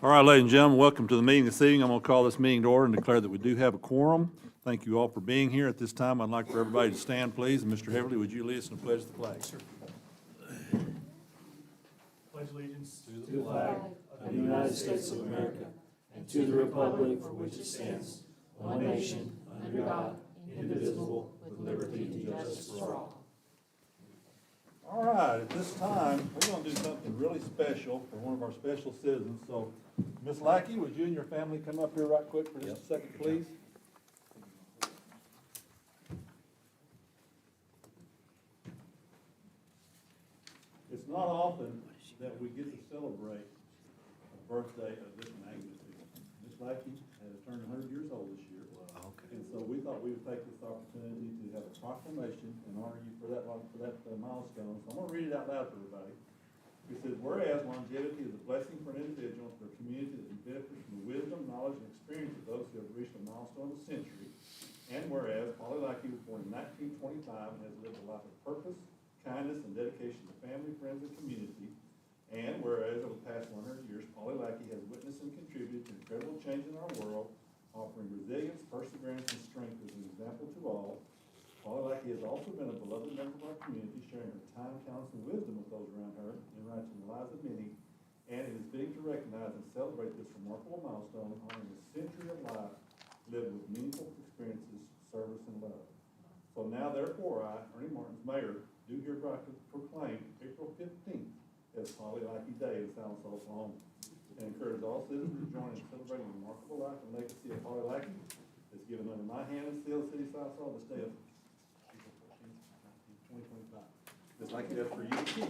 All right, ladies and gentlemen, welcome to the meeting this evening. I'm going to call this meeting to order and declare that we do have a quorum. Thank you all for being here. At this time, I'd like for everybody to stand, please. And Mr. Heverly, would you lead us in the pledge of the flag? Pledge allegiance to the flag of the United States of America and to the republic for which it stands, one nation, under God, indivisible, with liberty and justice for all. All right, at this time, we're going to do something really special for one of our special citizens. So, Ms. Lackey, would you and your family come up here right quick for just a second, please? It's not often that we get to celebrate a birthday of this magnitude. Ms. Lackey has turned 100 years old this year. And so we thought we would take this opportunity to have a proclamation and honor you for that milestone. So I'm going to read it out loud for everybody. It says, whereas longevity is a blessing for an individual and for a community that benefits from the wisdom, knowledge, and experience of those who have reached a milestone of a century. And whereas Polly Lackey was born in 1925 and has lived a life of purpose, kindness, and dedication to family, friends, and community. And whereas over the past 100 years, Polly Lackey has witnessed and contributed to incredible change in our world, offering resilience, perseverance, and strength as an example to all. Polly Lackey has also been a beloved member of our community, sharing her time, talents, and wisdom with those around her, enriching the lives of many. And it is fitting to recognize and celebrate this remarkable milestone, honoring a century of life lived with meaningful experiences, service, and love. So now, therefore, I, Ernie Martins, Mayor, do hereby proclaim April 15th as Polly Lackey Day in South Oklahoma, and encourage all citizens to join in celebrating the remarkable life and legacy of Polly Lackey, that's given under my hand and seal, City of South Oklahoma, this day of April 14th, 2025. Ms. Lackey, that's for you to keep.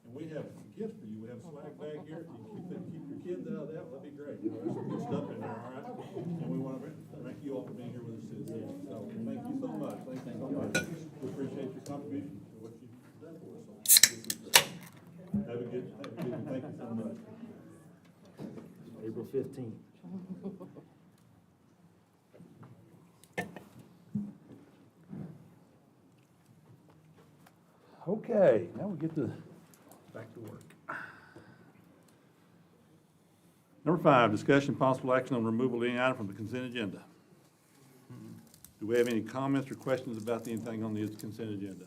And we have some gifts for you. We have a swag bag here. If you keep your kids out of that, that'd be great. You know, there's some good stuff in there, all right? And we want to thank you all for being here with us today. So thank you so much. Thank you so much. We appreciate your contribution to what you've done for us. So this is great. Have a good one. Thank you so much. April 15th. Okay, now we get back to work. Number 5, discussion possible action on removal of any item from the consent agenda. Do we have any comments or questions about anything on the consent agenda?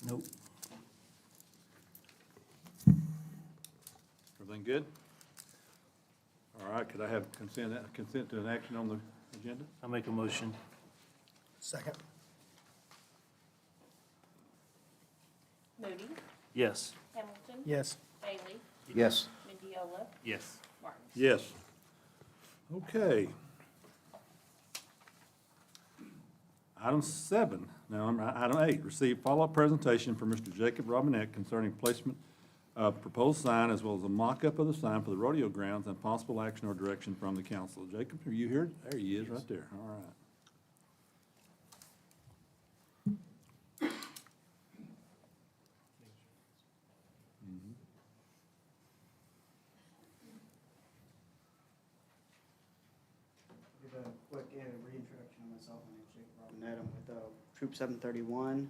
Nope. Everything good? All right, could I have consent to an action on the agenda? I'll make a motion. Second. Moody, Yes. Hamilton. Yes. Bailey, Yes. Mendiola, Yes. Martin. Yes. Okay. Item 7, item 8, receive follow-up presentation from Mr. Jacob Robinette concerning placement of proposed sign as well as a mock-up of the sign for the rodeo grounds and possible action or direction from the council. Jacob, are you here? There he is, right there. All right. Give a quick reintroduction of myself. My name is Jacob Robinette. I'm with Troop 731,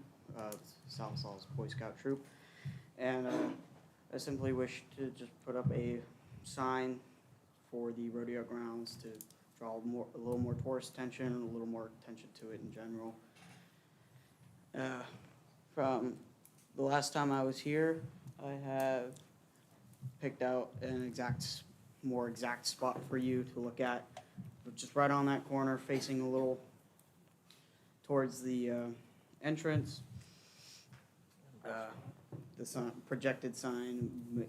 South Falls Boy Scout Troop. And I simply wish to just put up a sign for the rodeo grounds to draw a little more tourist attention, a little more attention to it in general. From the last time I was here, I have picked out an more exact spot for you to look at. Just right on that corner, facing a little towards the entrance. The projected sign, of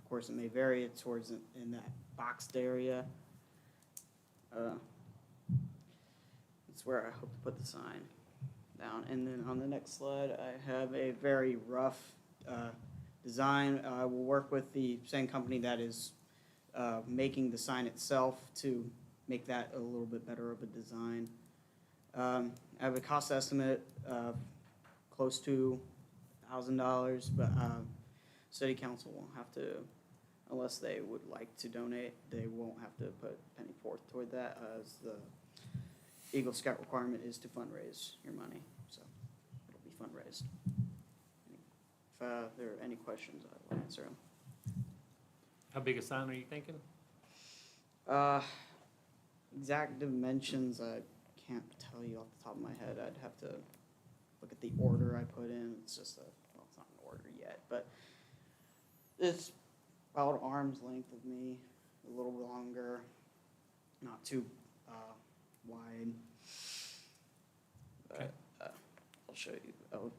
course, it may vary. It's towards in that boxed area. That's where I hope to put the sign down. And then on the next slide, I have a very rough design. I will work with the same company that is making the sign itself to make that a little bit better of a design. I have a cost estimate close to $1,000, but city council will have to unless they would like to donate, they won't have to put a penny forth toward that, as the Eagle Scout requirement is to fundraise your money, so it'll be fundraised. If there are any questions, I will answer them. How big a sign are you thinking? Exact dimensions, I can't tell you off the top of my head. I'd have to look at the order I put in. It's just well, it's not an order yet, but it's about arm's length of me, a little longer, not too wide. Okay. But I'll show you.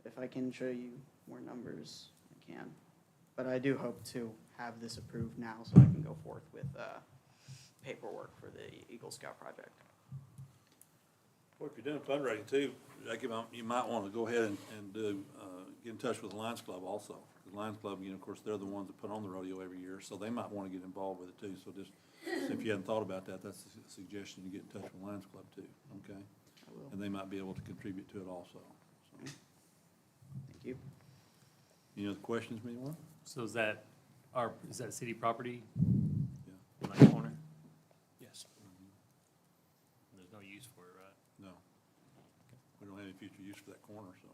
If I can show you more numbers, I can. But I do hope to have this approved now so I can go forth with paperwork for the Eagle Scout project. Well, if you're doing fundraising too, Jake, you might want to go ahead and do, get in touch with the Lions Club also. The Lions Club, you know, of course, they're the ones that put on the rodeo every year, so they might want to get involved with it too. So just, if you hadn't thought about that, that's a suggestion to get in touch with the Lions Club too, okay? I will. And they might be able to contribute to it also. So, Thank you. any other questions, from anyone? So is that city property Yeah. in that corner? Yes. There's no use for it, right? No. We don't have any future use for that corner, so.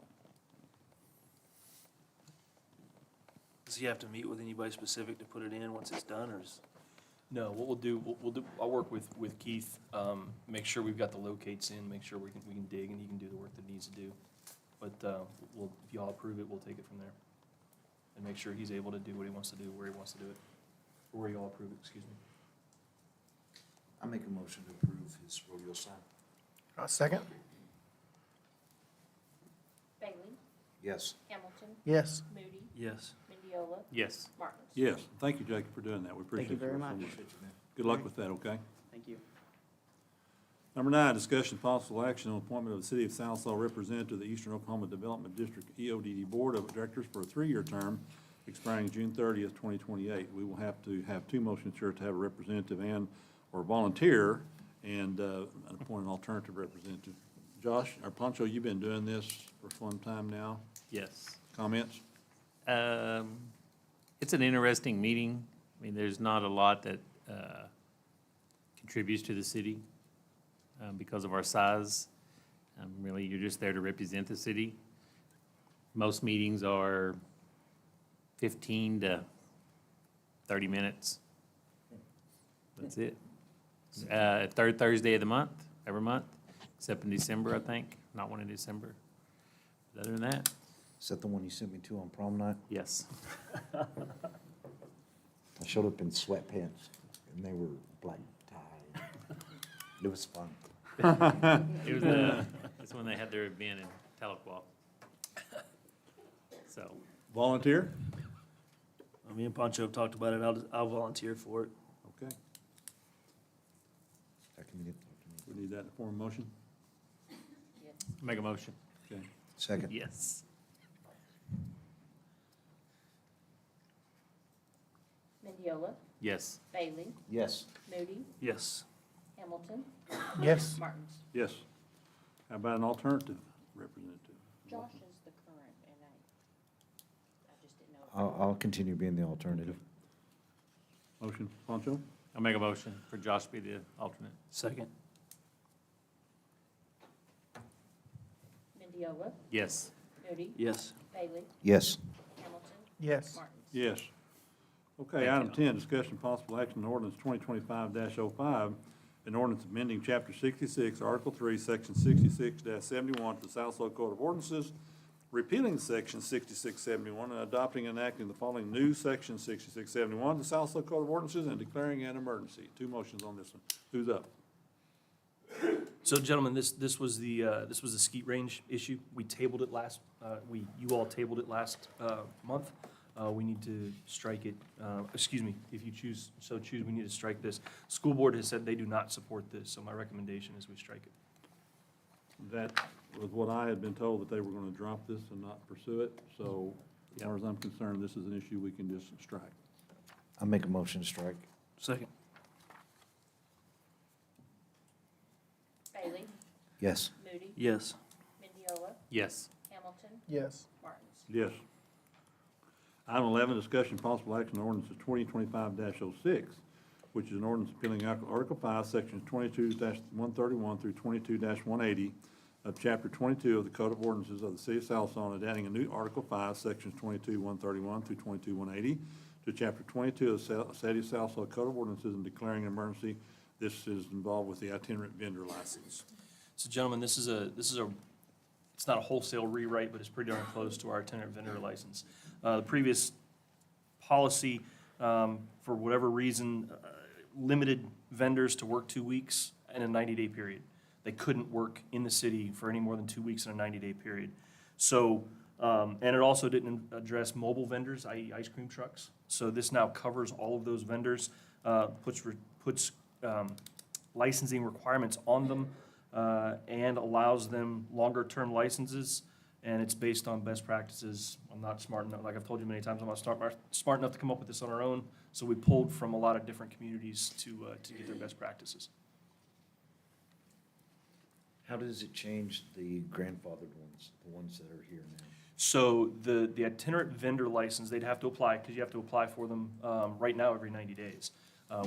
Does he have to meet with anybody specific to put it in once it's done, or is? No, what we'll do, I'll work with Keith, make sure we've got the locates in, make sure we can dig and he can do the work that he needs to do. But, if y'all approve it, we'll take it from there. And make sure he's able to do what he wants to do, where he wants to do it, or where y'all approve it, excuse me. I make a motion to approve his rodeo sign. Second? Bailey? Yes. Hamilton? Yes. Moody? Yes. Mendiola? Yes. Martins? Yes, thank you, Jacob, for doing that. We appreciate Thank you very your much. support. Good luck with that, okay? Thank you. Number 9, discussion of possible action on appointment of the City of Southside representative to the Eastern Oklahoma Development District EODD Board of Directors for a 3-year term expiring June 30th, 2028. We will have to have 2 motions here to have a representative or volunteer and appoint an alternative representative. Josh, or Pancho, you've been doing this for some time now. Yes. Comments? It's an interesting meeting. I mean, there's not a lot that contributes to the city because of our size. Really, you're just there to represent the city. Most meetings are 15 to 30 minutes. That's it. Third Thursday of the month, every month, except in December, I think. Not one in December. But other than that, Is that the one you sent me to on prom night? yes. I showed up in sweatpants and they were black tie. It was fun. It was, it's when they had their event in Tahlequah. So, Volunteer? Me and Pancho have talked about it. I'll volunteer for it. Okay, we need that in the form of motion. make a motion. Okay. Second? Yes. Mendiola? Yes. Bailey? Yes. Moody? Yes. Hamilton? Yes. Martins? Yes. How about an alternative representative? Josh is the current, and I just didn't know. I'll continue being the alternative. Motion, Pancho? I'll make a motion for Josh to be the alternate. Second. Mendiola? Yes. Moody? Yes. Bailey? Yes. Hamilton? Yes. Martins? Yes. Okay, Thank item you. 10, discussion possible action on ordinance 2025-05, an ordinance amending Chapter 66, Article 3, Section 66-71 to the South Slope Code of Ordinances, repealing Section 6671 and adopting and enacting the following new Section 6671 to the South Slope Code of Ordinances and declaring an emergency. 2 motions on this one. Who's up? So gentlemen, this was the skeet range issue. We tabled it you all tabled it last month. We need to strike it, excuse me, if you choose, we need to strike this. School board has said they do not support this, so my recommendation is we strike it. That was what I had been told, that they were going to drop this and not pursue it. So as far as I'm concerned, this is an issue we can just strike. I'll make a motion to strike. Second. Bailey? Yes. Moody? Yes. Mendiola? Yes. Hamilton? Yes. Martins? Yes. Item 11, discussion and possible action on ordinance 2025-06, which is an ordinance repealing Article 5, Sections 22-131 through 22-180 of Chapter 22 of the Code of Ordinances of the City of South Salem, and adding a new Article 5, Sections 22-131 through 22-180 to Chapter 22 of the City of South Salem Code of Ordinances and declaring an emergency. This is involved with the itinerant vendor license. So gentlemen, this is it's not a wholesale rewrite, but it's pretty darn close to our itinerant vendor license. The previous policy, for whatever reason, limited vendors to work 2 weeks in a 90-day period. They couldn't work in the city for any more than 2 weeks in a 90-day period. So, and it also didn't address mobile vendors, i.e. ice cream trucks. So this now covers all of those vendors, puts licensing requirements on them, and allows them longer-term licenses, and it's based on best practices. I'm not smart enough, like I've told you many times, I'm not smart enough to come up with this on our own, so we pulled from a lot of different communities to get their best practices. How does it change the grandfathered ones, the ones that are here now? So the itinerant vendor license, they'd have to apply, because you have to apply for them right now every 90 days.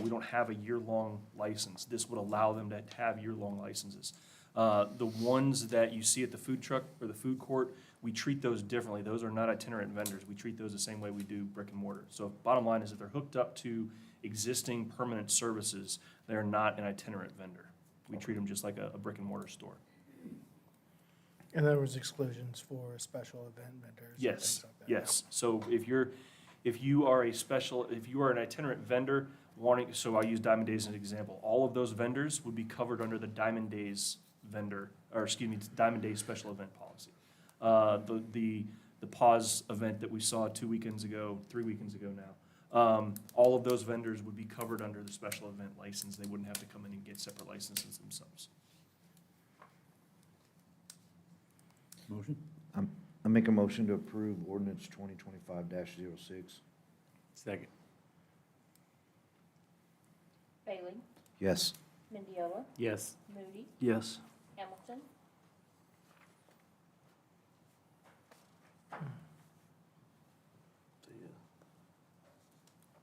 We don't have a year-long license. This would allow them to have year-long licenses. The ones that you see at the food truck or the food court, we treat those differently. Those are not itinerant vendors. We treat those the same way we do brick and mortar. So bottom line is that they're hooked up to existing permanent services. They're not an itinerant vendor. We treat them just like a brick and mortar store. And there was exclusions for special event vendors and Yes, things like that. yes. So if you are an itinerant vendor wanting, so I'll use Diamond Days as an example. All of those vendors would be covered under the Diamond Days Diamond Days special event policy. The pause event that we saw 3 weekends ago now. All of those vendors would be covered under the special event license. They wouldn't have to come in and get separate licenses themselves. Motion? I make a motion to approve ordinance 2025-06. Second. Bailey? Yes. Mendiola? Yes. Moody? Yes. Hamilton?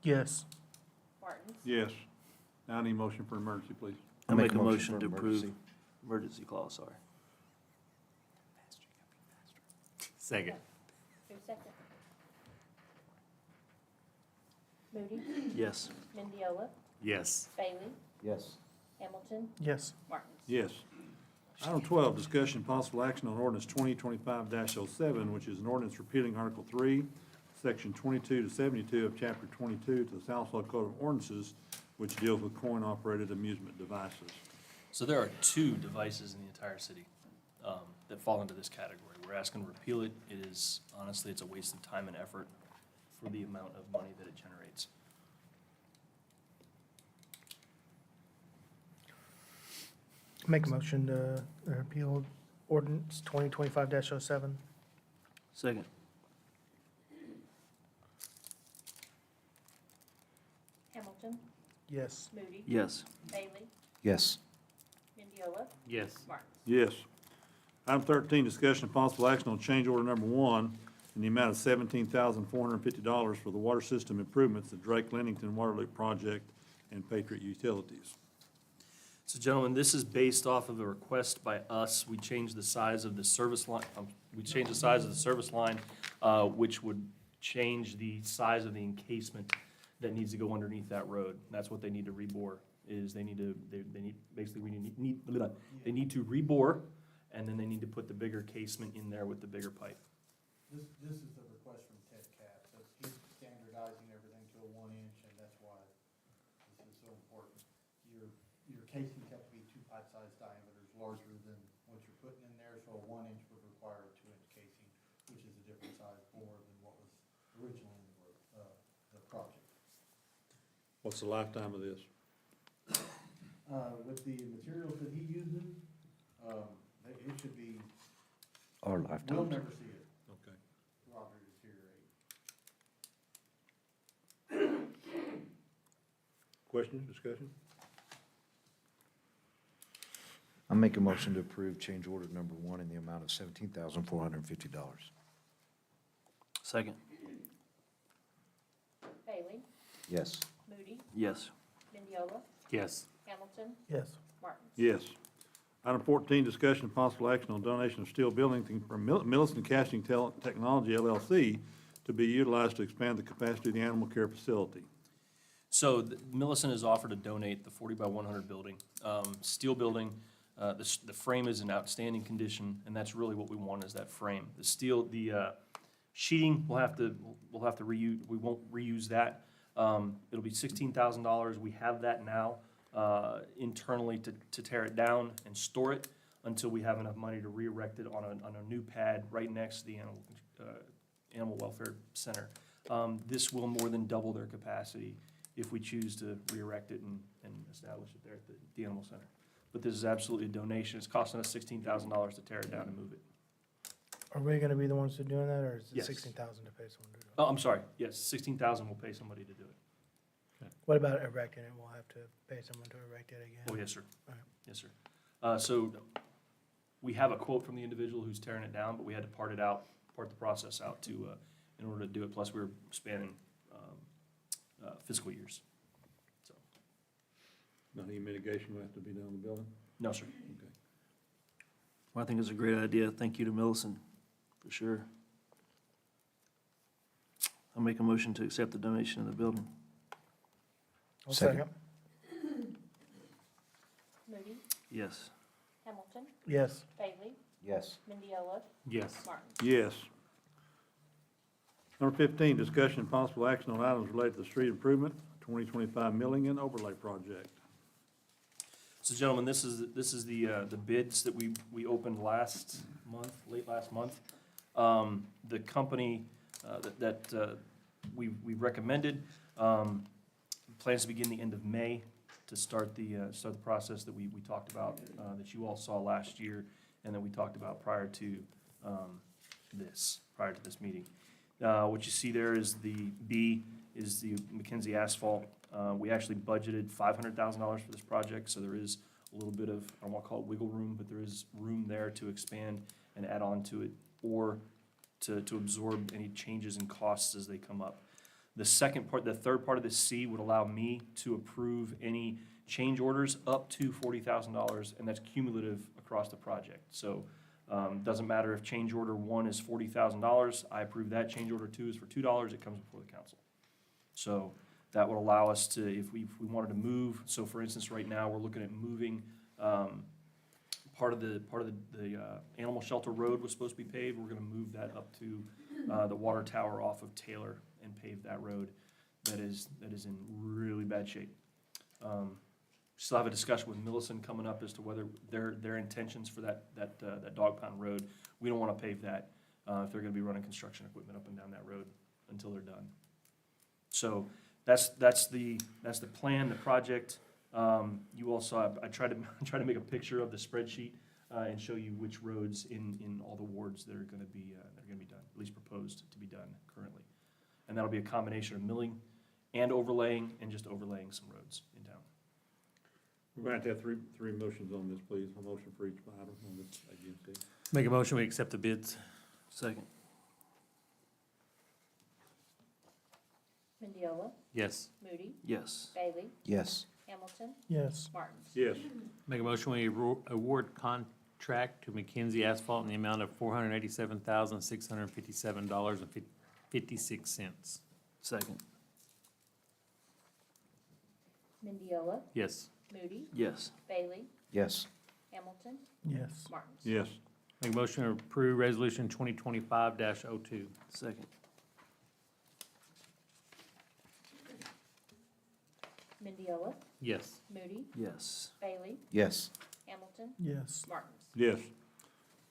Yes. Martins? Yes. Now I need a motion for emergency, please. I'll make a for motion to approve emergency. emergency clause, sorry. Second. Who's second? Moody? Yes. Mendiola? Yes. Bailey? Yes. Hamilton? Yes. Martins? Yes. Item 12, discussion and possible action on ordinance 2025-07, which is an ordinance repealing Article 3, Section 22 to 72 of Chapter 22 to the South Florida Code of Ordinances, which deals with coin-operated amusement devices. So there are 2 devices in the entire city that fall into this category. We're asking to repeal it. It is, honestly, it's a waste of time and effort for the amount of money that it generates. Make a motion to repeal ordinance 2025-07. Second. Hamilton? Yes. Moody? Yes. Bailey? Yes. Mendiola? Yes. Martins? Yes. Item 13, discussion and possible action on change order number 1 in the amount of $17,450 for the water system improvements, the Drake Lennington Water Loop Project and Patriot Utilities. So gentlemen, this is based off of a request by us. We changed the size of the service line, which would change the size of the encasement that needs to go underneath that road. That's what they need to rebore, is they need to rebore, and then they need to put the bigger casement in there with the bigger pipe. This is the request from Ted Katz. He's standardizing everything to a 1 inch, and that's why this is so important. Your casings have to be 2 pipe-sized diameters larger than what you're putting in there, so a 1 inch would require a 2 inch casing, which is a different size bore than what was originally in the project. What's the lifetime of this? With the materials that he uses, it should be, Our we'll lifetime. never see it, Okay. Roger, deteriorate. Questions, discussion? I make a motion to approve change order number 1 in the amount of $17,450. Second. Bailey? Yes. Moody? Yes. Mendiola? Yes. Hamilton? Yes. Martins? Yes. Item 14, discussion and possible action on donation of steel building from Millicent Casting Technology LLC to be utilized to expand the capacity of the animal care facility. So Millicent has offered to donate the 40 by 100 building, steel building. The frame is in outstanding condition, and that's really what we want is that frame. The steel, the sheeting, we'll have to reuse, we won't reuse that. It'll be $16,000. We have that now internally to tear it down and store it until we have enough money to re-erect it on a new pad right next to the Animal Welfare Center. This will more than double their capacity if we choose to re-erect it and establish it there at the Animal Center. But this is absolutely a donation. It's costing us $16,000 to tear it down and move it. Are we gonna be the ones who doing that, or is it Yes. 16,000 to pay someone to do it? Oh, I'm sorry. Yes, $16,000 will pay somebody to do it. What about erecting it? We'll have to pay someone to erect it again? Oh, yes, sir. All right. Yes, sir. So we have a quote from the individual who's tearing it down, but we had to part the process out to, in order to do it. Plus, we were spanning fiscal years. So, Not any mitigation will have to be done on the building? no, sir. Okay. Well, I think it's a great idea. Thank you to Millicent, for sure. I'll make a motion to accept the donation of the building. I'll Second. Moody? Yes. Hamilton? Yes. Bailey? Yes. Mendiola? Yes. Martins? Yes. Number 15, discussion and possible action on items related to the street improvement, 2025 milling and overlay project. So gentlemen, this is the bids that we opened last month, late last month. The company that we recommended plans to begin the end of May to start the process that we talked about, that you all saw last year, and that we talked about prior to this meeting. What you see there is the B is the McKenzie asphalt. We actually budgeted $500,000 for this project, so there is a little bit of, I don't want to call it wiggle room, but there is room there to expand and add on to it, or to absorb any changes in costs as they come up. The third part of this C would allow me to approve any change orders up to $40,000, and that's cumulative across the project. So doesn't matter if change order 1 is $40,000, I approve that. Change order 2 is for $2, it comes before the council. So that would allow us to, if we wanted to move, so for instance, right now, we're looking at moving, part of the animal shelter road was supposed to be paved. We're gonna move that up to the water tower off of Taylor and pave that road that is in really bad shape. Still have a discussion with Millicent coming up as to whether their intentions for that dog pound road. We don't wanna pave that if they're gonna be running construction equipment up and down that road until they're done. So that's the plan, the project. You also, I tried to make a picture of the spreadsheet and show you which roads in all the wards that are gonna be done, at least proposed to be done currently. And that'll be a combination of milling and overlaying, and just overlaying some roads in town. We're going to have three motions on this, please. A motion for each item on this agency. Make a motion, we accept the bids. Second. Mendiola? Yes. Moody? Yes. Bailey? Yes. Hamilton? Yes. Martins? Yes. Make a motion, we award contract to McKenzie Asphalt in the amount of $487,657.56. Second. Mendiola? Yes. Moody? Yes. Bailey? Yes. Hamilton? Yes. Martins? Yes. Make a motion to approve resolution 2025-02. Second. Mendiola? Yes. Moody? Yes. Bailey? Yes. Hamilton? Yes. Martins? Yes.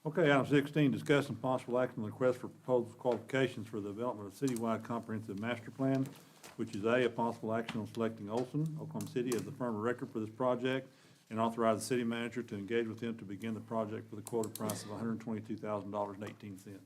Okay, item 16, discuss and possible action on the request for proposed qualifications for the development of citywide comprehensive master plan, which is A, possible action on selecting Olson, Oklahoma City, as the firm of record for this project, and authorize the city manager to engage with them to begin the project for the quoted price of $122,000.18.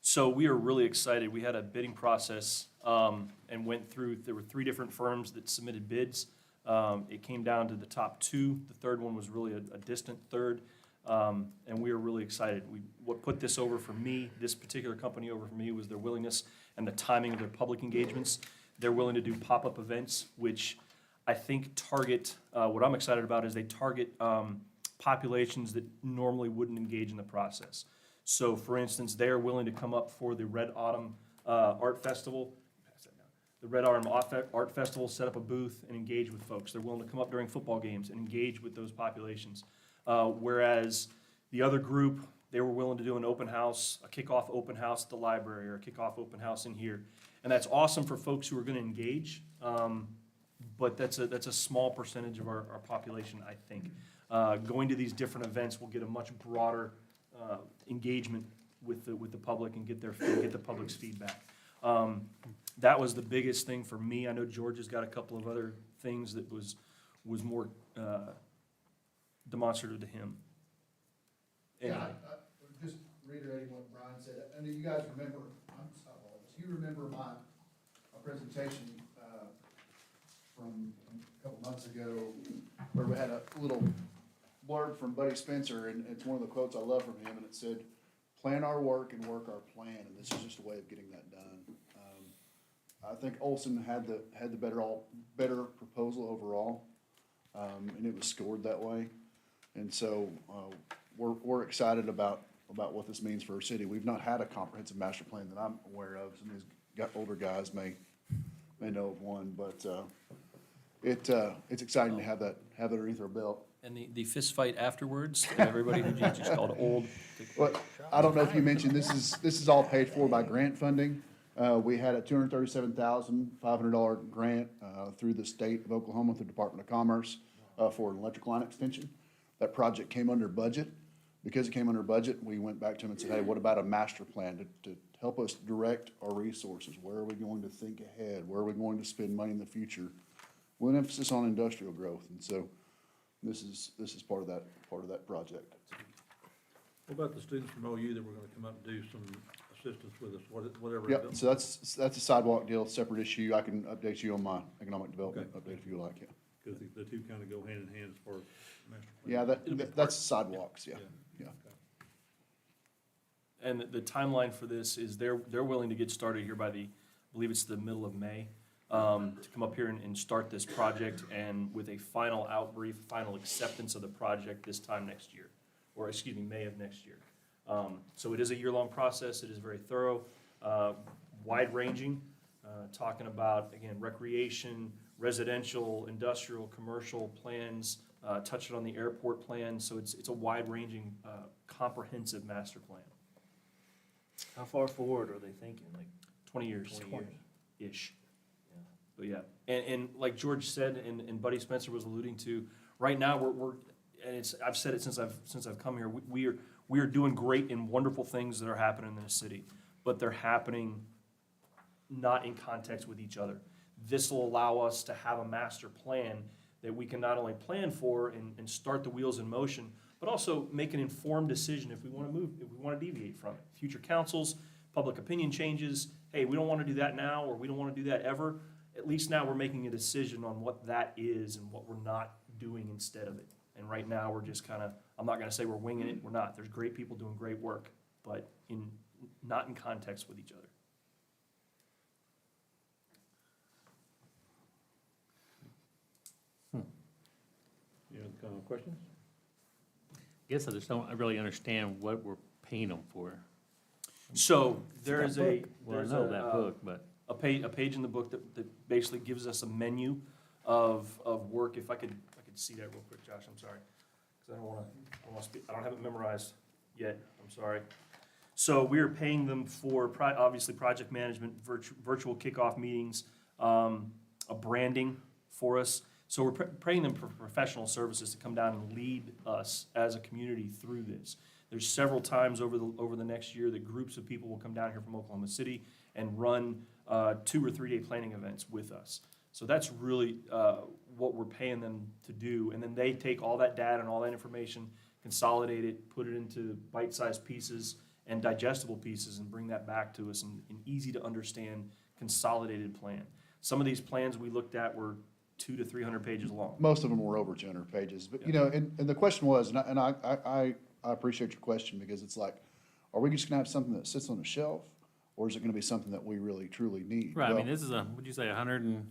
So we are really excited. We had a bidding process and went through, there were 3 different firms that submitted bids. It came down to the top 2. The third one was really a distant third. And we are really excited. What put this over for me, this particular company over for me, was their willingness and the timing of their public engagements. They're willing to do pop-up events, which I think target, what I'm excited about is they target populations that normally wouldn't engage in the process. So for instance, they're willing to come up for the Red Autumn Art Festival. The Red Autumn Art Festival, set up a booth and engage with folks. They're willing to come up during football games and engage with those populations. Whereas the other group, they were willing to do an open house, a kickoff open house at the library, or a kickoff open house in here. And that's awesome for folks who are gonna engage, but that's a small percentage of our population, I think. Going to these different events will get a much broader engagement with the public and get the public's feedback. That was the biggest thing for me. I know George has got a couple of other things that was more demonstrative to him. And Yeah, just reiterating what Brian said, and you guys remember, you remember my presentation from a couple months ago, where we had a little blurb from Buddy Spencer, and it's one of the quotes I love from him, and it said, "Plan our work and work our plan," and this is just a way of getting that done. I think Olson had the better proposal overall, and it was scored that way. And so, we're excited about what this means for our city. We've not had a comprehensive master plan that I'm aware of. Some of these older guys may know of one, but, it's exciting to have that underneath our belt. And the fist fight afterwards, everybody who just called old. Well, I don't know if you mentioned, this is all paid for by grant funding. We had a $237,500 grant through the state of Oklahoma, through the Department of Commerce, for an electric line extension. That project came under budget. Because it came under budget, we went back to them and said, hey, what about a master plan to help us direct our resources? Where are we going to think ahead? Where are we going to spend money in the future? With an emphasis on industrial growth. And so this is part of that project. What about the students from OU that were gonna come up and do some assistance with us, whatever? Yep, so that's a sidewalk deal, separate issue. I can update you on my economic development update if you like, yeah. Because the two kind of go hand in hand as far as master plan. Yeah, that's sidewalks, yeah. And the timeline for this is they're willing to get started here by I believe it's the middle of May, to come up here and start this project, and with a final final acceptance of the project this time next year, or excuse me, May of next year. So it is a year-long process. It is very thorough, wide-ranging, talking about, again, recreation, residential, industrial, commercial plans, touching on the airport plan. So it's a wide-ranging, comprehensive master plan. How far forward are they thinking, like 20 years. 20 years? Ish. But yeah, and like George said, and Buddy Spencer was alluding to, right now, I've said it since I've come here, we are doing great and wonderful things that are happening in the city, but they're happening not in context with each other. This will allow us to have a master plan that we can not only plan for and start the wheels in motion, but also make an informed decision if we want to move, if we want to deviate from it. Future councils, public opinion changes, hey, we don't want to do that now, or we don't want to do that ever. At least now we're making a decision on what that is and what we're not doing instead of it. And right now, we're just kind of, I'm not going to say we're winging it, we're not. There's great people doing great work, but not in context with each other. You have questions? Guess I just don't really understand what we're paying them for. So there is a, Well, I know that book, but. a page in the book that basically gives us a menu of work. If I could see that real quick, Josh, I'm sorry. Because I don't have it memorized yet, I'm sorry. So we are paying them for, obviously, project management, virtual kickoff meetings, a branding for us. So we're paying them for professional services to come down and lead us as a community through this. There's several times over the next year that groups of people will come down here from Oklahoma City and run 2 or 3 day planning events with us. So that's really what we're paying them to do. And then they take all that data and all that information, consolidate it, put it into bite-sized pieces and digestible pieces, and bring that back to us in an easy to understand consolidated plan. Some of these plans we looked at were 200 to 300 pages long. Most of them were over 200 pages, but, you know, and the question was, and I appreciate your question, because it's like, are we just gonna have something that sits on a shelf? or is it gonna be something that we really truly need? Right, I mean, Well, this is what'd you say, 100 and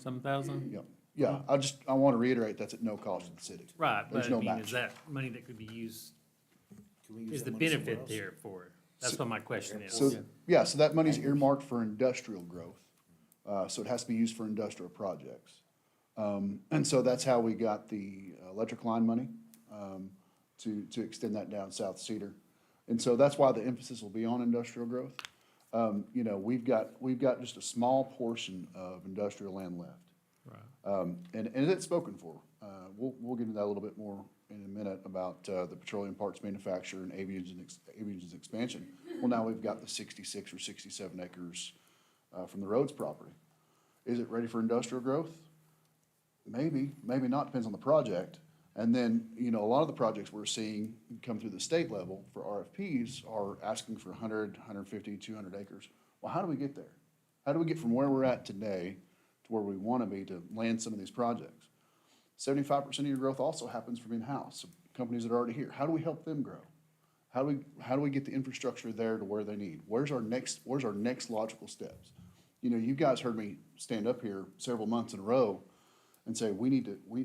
something thousand? Yeah, I wanna reiterate, that's at no cost to the city. Right, There's but I no mean, match. is that money that could be used, Can we use is that the money somewhere benefit else? there for it? That's what my question is. So, yeah, so that money's earmarked for industrial growth, so it has to be used for industrial projects. And so that's how we got the electric line money, to extend that down South Cedar. And so that's why the emphasis will be on industrial growth. You know, we've got just a small portion of industrial land left. Right. And it's spoken for. We'll get into that a little bit more in a minute about the petroleum parts manufacturer and Avian's expansion. Well, now we've got the 66 or 67 acres from the Rhodes property. Is it ready for industrial growth? Maybe, maybe not, depends on the project. And then, you know, a lot of the projects we're seeing come through the state level for RFPs are asking for 100, 150, 200 acres. Well, how do we get there? How do we get from where we're at today to where we want to be to land some of these projects? 75% of your growth also happens from in-house, so companies that are already here. How do we help them grow? How do we get the infrastructure there to where they need? Where's our next logical steps? You know, you guys heard me stand up here several months in a row and say,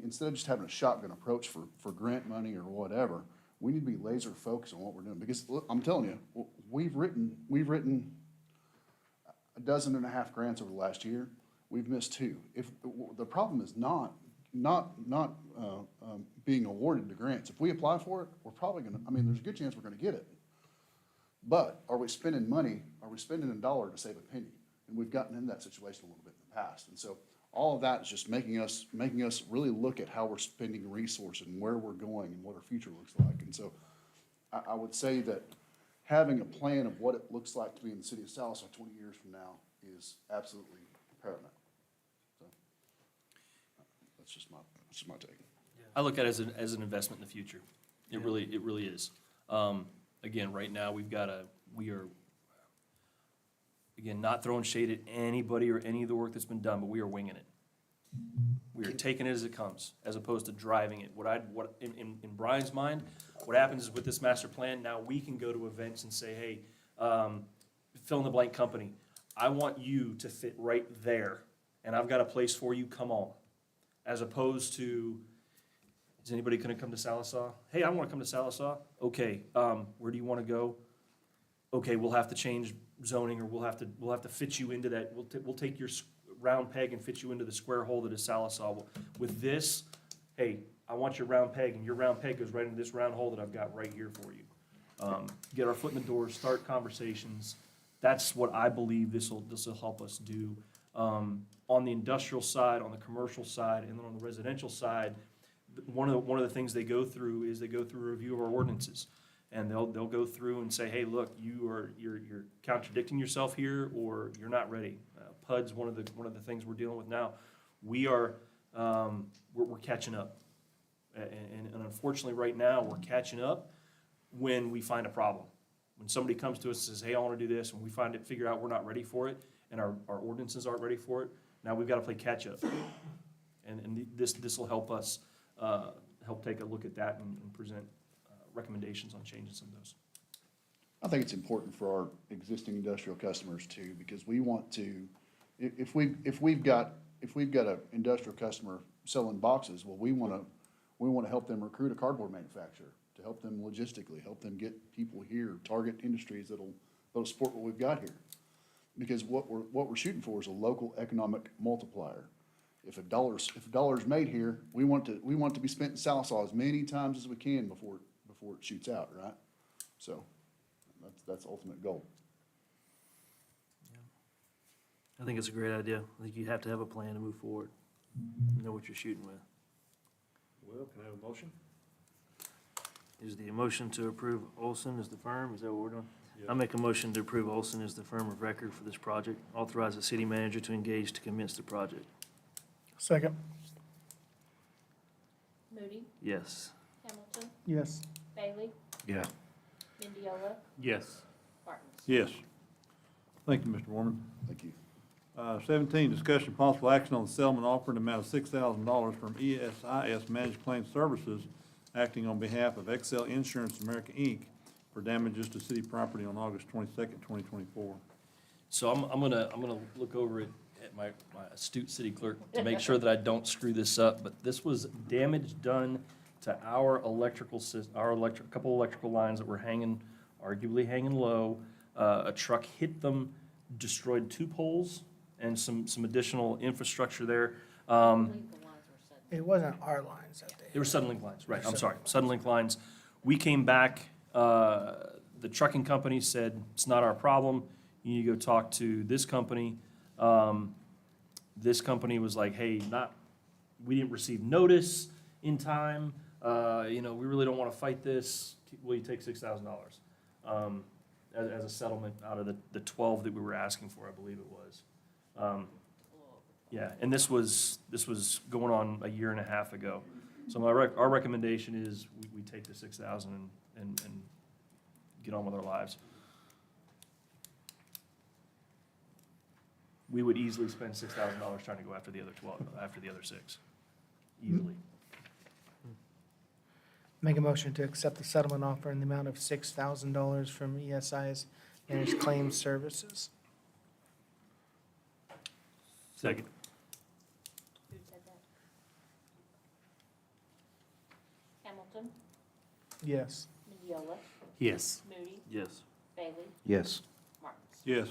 instead of just having a shotgun approach for grant money or whatever, we need to be laser focused on what we're doing. Because look, I'm telling you, we've written 12.5 grants over the last year. We've missed 2. If the problem is not being awarded the grants. If we apply for it, we're probably gonna, I mean, there's a good chance we're gonna get it. But are we spending money, are we spending a dollar to save a penny? And we've gotten in that situation a little bit in the past. And so all of that is just making us really look at how we're spending resources and where we're going and what our future looks like. And so I would say that having a plan of what it looks like to be in the city of Sallisaw 20 years from now is absolutely paramount. So that's just my take. I look at it as an investment in the future. It really is. Again, right now, we are, again, not throwing shade at anybody or any of the work that's been done, but we are winging it. We are taking it as it comes, as opposed to driving it. In Brian's mind, what happens is with this master plan, now we can go to events and say, hey, fill in the blank company, I want you to fit right there, and I've got a place for you, come on. As opposed to, is anybody gonna come to Sallisaw? Hey, I wanna come to Sallisaw. Okay, where do you wanna go? Okay, we'll have to change zoning, or we'll have to fit you into that. We'll take your round peg and fit you into the square hole that is Sallisaw. With this, hey, I want your round peg, and your round peg goes right into this round hole that I've got right here for you. Get our foot in the door, start conversations. That's what I believe this will help us do. On the industrial side, on the commercial side, and then on the residential side, one of the things they go through is they go through a review of our ordinances. And they'll go through and say, hey, look, you're contradicting yourself here, or you're not ready. PUD's one of the things we're dealing with now. We're catching up. And unfortunately, right now, we're catching up when we find a problem. When somebody comes to us and says, hey, I want to do this, and we figure out we're not ready for it, and our ordinances aren't ready for it, now we've got to play catch up. And this will help us help take a look at that and present recommendations on changing some of those. I think it's important for our existing industrial customers too, because we want to, if we've got an industrial customer selling boxes, well, we want to help them recruit a cardboard manufacturer to help them logistically, help them get people here, target industries that'll support what we've got here. Because what we're shooting for is a local economic multiplier. If a dollar's made here, we want to be spent in Sallisaw as many times as we can before it shoots out, right? So that's the ultimate goal. I think it's a great idea. I think you have to have a plan to move forward. Know what you're shooting with. Well, can I have a motion? Is the motion to approve Olson as the firm? Is that what we're doing? I make a motion to approve Olson as the firm of record for this project. Authorize the city manager to engage to commence the project. Second. Moody, Yes. Hamilton, Yes. Bailey, Yeah. Mendiola, Yes. Martins. Yes. Thank you, Mr. Warman. Thank you. 17, discussion possible action on the settlement offer in the amount of $6,000 from ESIS Managed Claims Services, acting on behalf of Excel Insurance America, Inc., for damages to city property on August 22nd, 2024. So I'm gonna look over at my astute city clerk to make sure that I don't screw this up, but this was damage done to our couple electrical lines that were arguably hanging low. A truck hit them, destroyed 2 poles and some additional infrastructure there. I believe the lines were set. It wasn't our lines that day. They were Suddenlink lines, right, I'm sorry, Suddenlink lines. We came back, the trucking company said, it's not our problem, you need to go talk to this company. This company was like, hey, we didn't receive notice in time, we really don't wanna fight this, will you take $6,000? As a settlement out of the 12 that we were asking for, I believe it was. Yeah, and this was going on a year and a half ago. So our recommendation is we take the 6,000 and get on with our lives. We would easily spend $6,000 trying to go after the other 12, after the other 6, easily. Make a motion to accept the settlement offer in the amount of $6,000 from ESI's Managed Claims Services. Second. Who said that? Hamilton, Yes. Mendiola, Yes. Moody, Yes. Bailey, Yes. Martins. Yes.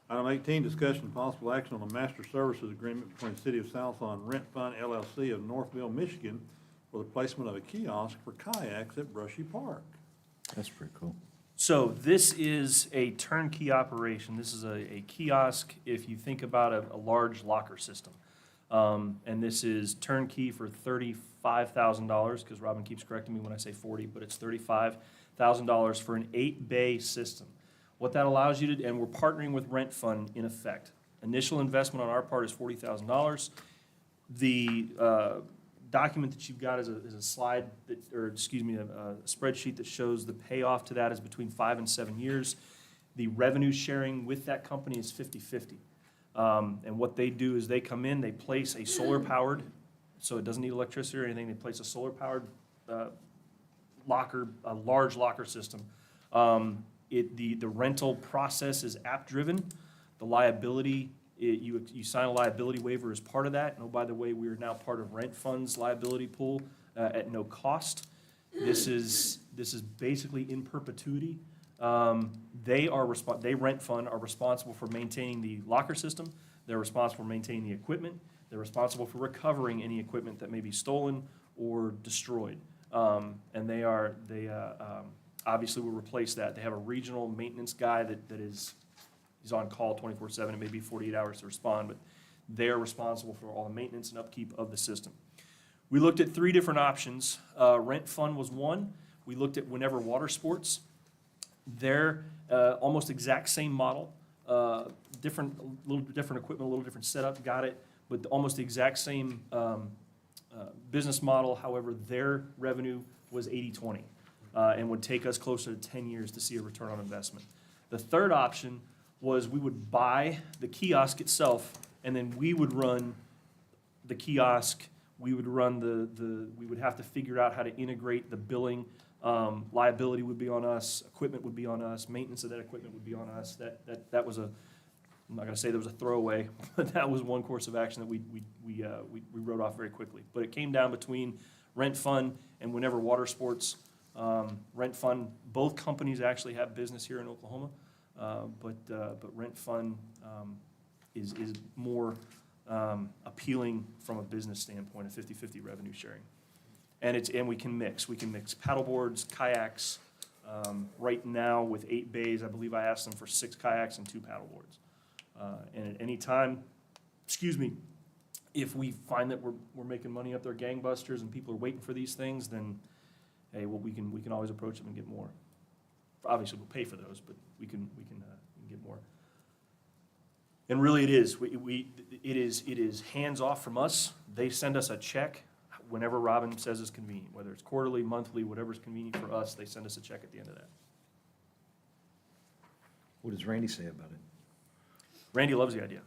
Item 18, discussion and possible action on the master services agreement between the City of Southlawn and Rent Fund LLC of Northville, Michigan for the placement of a kiosk for kayaks at Brushy Park. That's pretty cool. So this is a turnkey operation. This is a kiosk, if you think about a large locker system. And this is turnkey for $35,000, because Robin keeps correcting me when I say 40, but it's $35,000 for an 8-bay system. What that allows you to, and we're partnering with Rent Fund in effect. Initial investment on our part is $40,000. The document that you've got is a slide that, or excuse me, a spreadsheet that shows the payoff to that is between 5 and 7 years. The revenue sharing with that company is 50-50. And what they do is they come in, they place a solar-powered, so it doesn't need electricity or anything, they place a solar-powered locker, a large locker system. The rental process is app-driven. The liability, you sign a liability waiver as part of that. And oh, by the way, we are now part of Rent Fund's liability pool at no cost. This is basically in perpetuity. Rent Fund are responsible for maintaining the locker system. They're responsible for maintaining the equipment. They're responsible for recovering any equipment that may be stolen or destroyed. And they obviously will replace that. They have a regional maintenance guy he's on call 24/7. It may be 48 hours to respond, but they're responsible for all the maintenance and upkeep of the system. We looked at 3 different options. Rent Fund was one. We looked at Whenever Water They're almost exact same model, little different equipment, a little different setup, got it, but almost the exact same business model. However, their revenue was 80/20 and would take us closer to 10 years to see a return on investment. The third option was we would buy the kiosk itself, and then we would run the kiosk. We would run we would have to figure out how to integrate the billing. Liability would be on us, equipment would be on us, maintenance of that equipment would be on us. That was I'm not gonna say that was a throwaway, but that was one course of action that we wrote off very quickly. But it came down between Rent Fund and Whenever Water Sports. Rent Fund, both companies actually have business here in Oklahoma, but Rent Fund is more appealing from a business standpoint, a 50-50 revenue sharing. And we can mix paddle boards, kayaks. Right now with 8 bays, I believe I asked them for 6 kayaks and 2 paddle boards. And at any time, if we find that we're making money up there gangbusters and people are waiting for these things, then hey, well, we can always approach them and get more. Obviously, we'll pay for those, but we can get more. And really, it is hands off from us. They send us a check whenever Robin says it's convenient, whether it's quarterly, monthly, whatever's convenient for us. They send us a check at the end of that. What does Randy say about it? Randy loves the idea.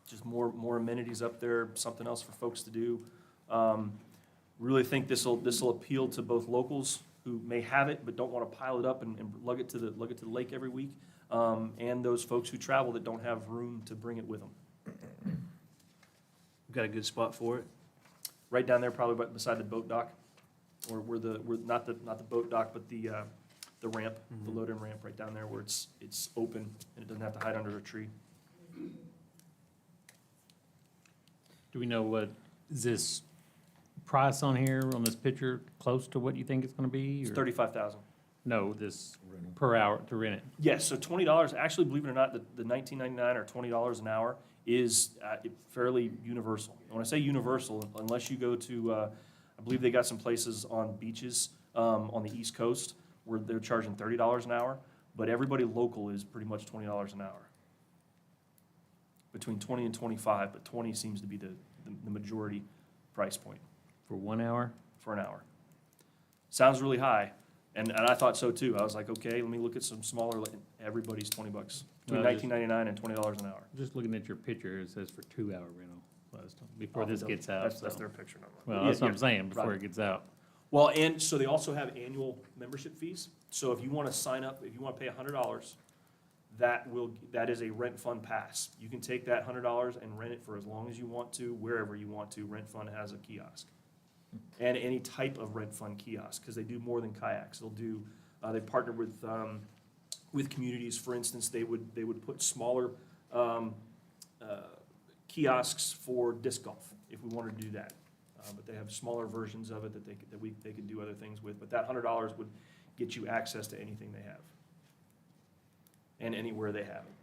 Just more amenities up there, something else for folks to do. Really think this'll appeal to both locals who may have it but don't want to pile it up and lug it to the lake every week, and those folks who travel that don't have room to bring it with them. We've got a good spot for it. Right down there, probably beside the boat dock, or where not the boat dock, but the ramp, the load-in ramp right down there where it's open and it doesn't have to hide under a tree. Do we know what, is this price on here, on this picture, close to what you think it's gonna be? It's or- 35,000. No, this per hour to rent it. Yes, so $20, actually, believe it or not, the $19.99 or $20 an hour is fairly universal. And when I say universal, unless you go to, I believe they got some places on beaches on the East Coast where they're charging $30 an hour, but everybody local is pretty much $20 an hour. Between 20 and 25, but 20 seems to be the majority price point For 1 hour? for an hour. Sounds really high, and I thought so too. I was like, okay, let me look at some smaller, everybody's $20, between Well, just- $19.99 and $20 an hour. Just looking at your picture, it says for 2-hour rental, before this gets out, That's so. their picture number. Well, that's what I'm Yeah, saying, before right. it gets out. Well, and so they also have annual membership fees. So if you want to sign up, if you want to pay $100, that is a rent fund pass. You can take that $100 and rent it for as long as you want to, wherever you want to. Rent Fund has a kiosk. And any type of Rent Fund kiosk, because they do more than kayaks. They'll do, they partner with communities. For instance, they would put smaller kiosks for disc golf, if we wanted to do that. But they have smaller versions of it that they could do other things with. But that $100 would get you access to anything they have. And anywhere they have it.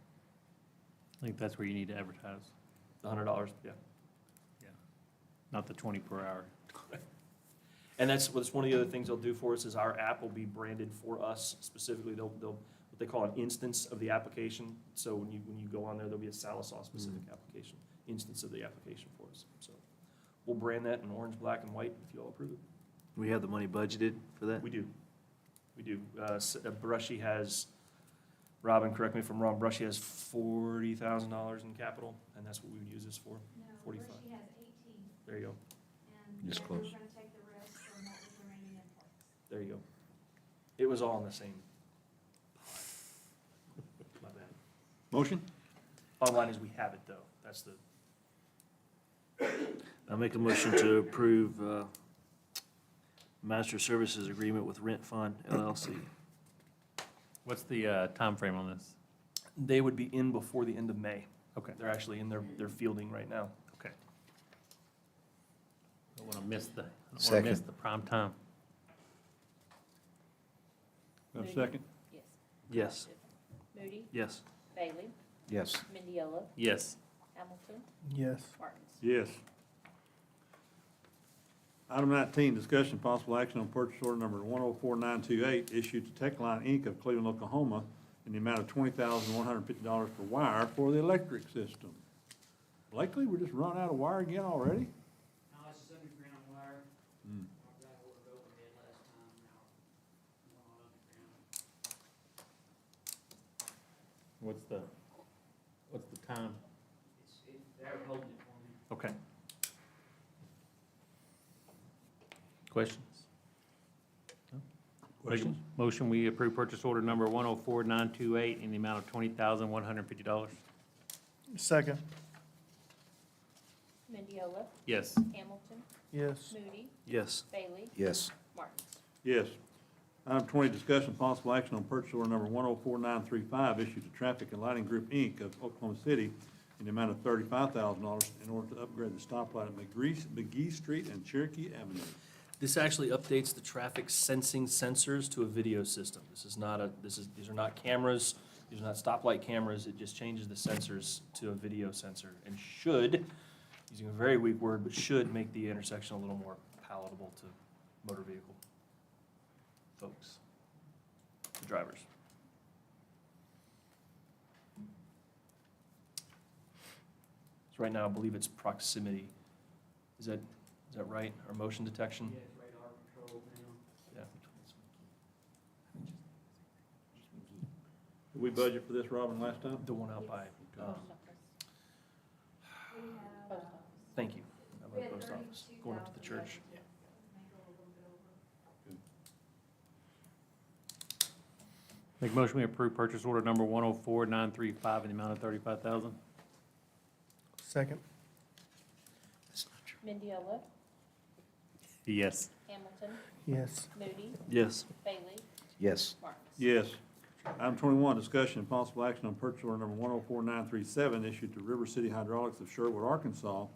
I think that's where you need to advertise, The $100, yeah. not the 20 per hour. And that's one of the other things they'll do for us is our app will be branded for us specifically. They'll what they call an instance of the application. So when you go on there, there'll be a Salisaw specific application, instance of the application for us. So we'll brand that in orange, black, and white if you all approve it. We have the money budgeted for that? We do. Brushy has, Robin, correct me if I'm wrong, Brushy has $40,000 in capital, and that's what we would use this for? No, 45. Brushy has 18, There you go. and Just then we're close. gonna take the rest from what was remaining in parks. There you go. It was all in the same. My bad. Motion? Bottom line is we have it, though. That's the, I make a motion to approve master services agreement with Rent Fund LLC. What's the time frame on this? they would be in before the end of May. Okay. They're actually in their fielding right now. Okay. Don't want to miss the, Second. prime time. Have a second? Yes. Yes. Moody, Yes. Bailey, Yes. Mendiola, Yes. Hamilton, Yes. Martins. Yes. Item 19, discussion possible action on purchase order number 104928 issued to Techline Inc. of Cleveland, Oklahoma in the amount of $20,150 per wire for the electric system. Blakely, we're just running out of wire again already? No, it's just underground wire. Hmm. I've got ordered overhead last time, now we're going underground. What's the time? They're holding it for me. Okay. Questions? Questions? Motion, we approve purchase order number 104928 in the amount of $20,150. Second. Mendiola, Yes. Hamilton, Yes. Moody, Yes. Bailey, Yes. Martins. Yes. Item 20, discussion possible action on purchase order number 104935 issued to Traffic and Lighting Group, Inc. of Oklahoma City in the amount of $35,000 in order to upgrade the stoplight at McGee Street and Cherokee Avenue. This actually updates the traffic sensing sensors to a video system. These are not cameras, these are not stoplight cameras, it just changes the sensors to a video sensor and should, using a very weak word, but should make the intersection a little more palatable to motor vehicle folks, the drivers. So right now, I believe it's proximity. Is that right? Or motion detection? Yeah, it's radar control now. Yeah. Did we budget for this, Robin, last time? The one out by, Post office. We have, Post office. thank you, out by we the had post office, going up to the 32,000 church. budgeted. Maybe a little bit over. Make a motion we approve purchase order number 104935 in the amount of $35,000. Second. Mendiola, Yes. Hamilton, Yes. Moody, Yes. Bailey, Yes. Martin. Yes. Item 21, discussion and possible action on purchase order number 104937 issued to River City Hydraulics of Sherwood, Arkansas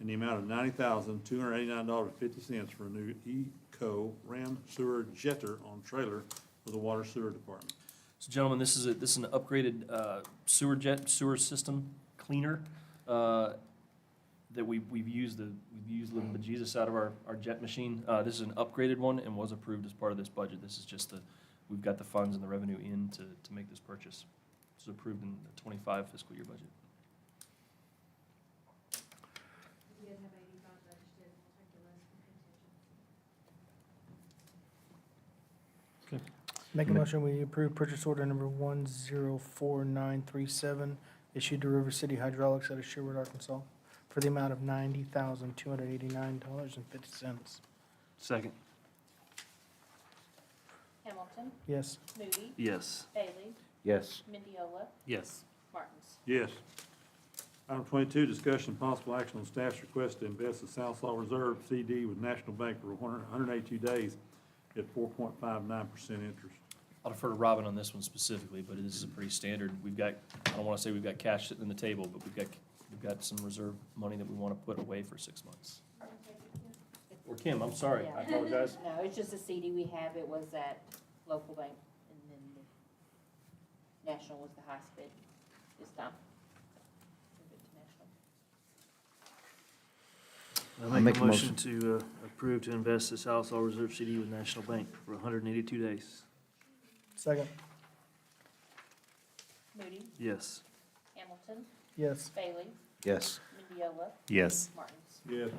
in the amount of $90,289.50 for a new Eco Ram sewer jetter on trailer for the water sewer department. So gentlemen, this is an upgraded sewer system cleaner that we've used the bejesus out of our jet machine. This is an upgraded one and was approved as part of this budget. This is just we've got the funds and the revenue in to make this purchase. This was approved in the 25 fiscal year budget. We did have 85 registered, we'll take the rest from contingency. Make a motion, we approve purchase order number 104937, issued to River City Hydraulics out of Sherwood, Arkansas, for the amount of $90,289.50. Second. Hamilton, Yes. Moody, Yes. Bailey, Yes. Mendiola, Yes. Martins. Yes. Item 22, discussion and possible action on staff's request to invest the Southside Reserve CD with National Bank for 182 days at 4.59% interest. I'll defer to Robin on this one specifically, but this is a pretty standard. We've got, I don't want to say we've got cash sitting on the table, but we've got some reserve money that we want to put away for 6 months. Or Kim, I'm sorry, I Yeah. apologize. No, it's just a CD we have. It was at local bank, and then the National was the highest bid this time. Move it to National. I make a motion to approve to invest the Southall Reserve CD with National Bank for 182 days. Second. Moody, Yes. Hamilton, Yes. Bailey, Yes. Mendiola, Yes. Martins. Yes.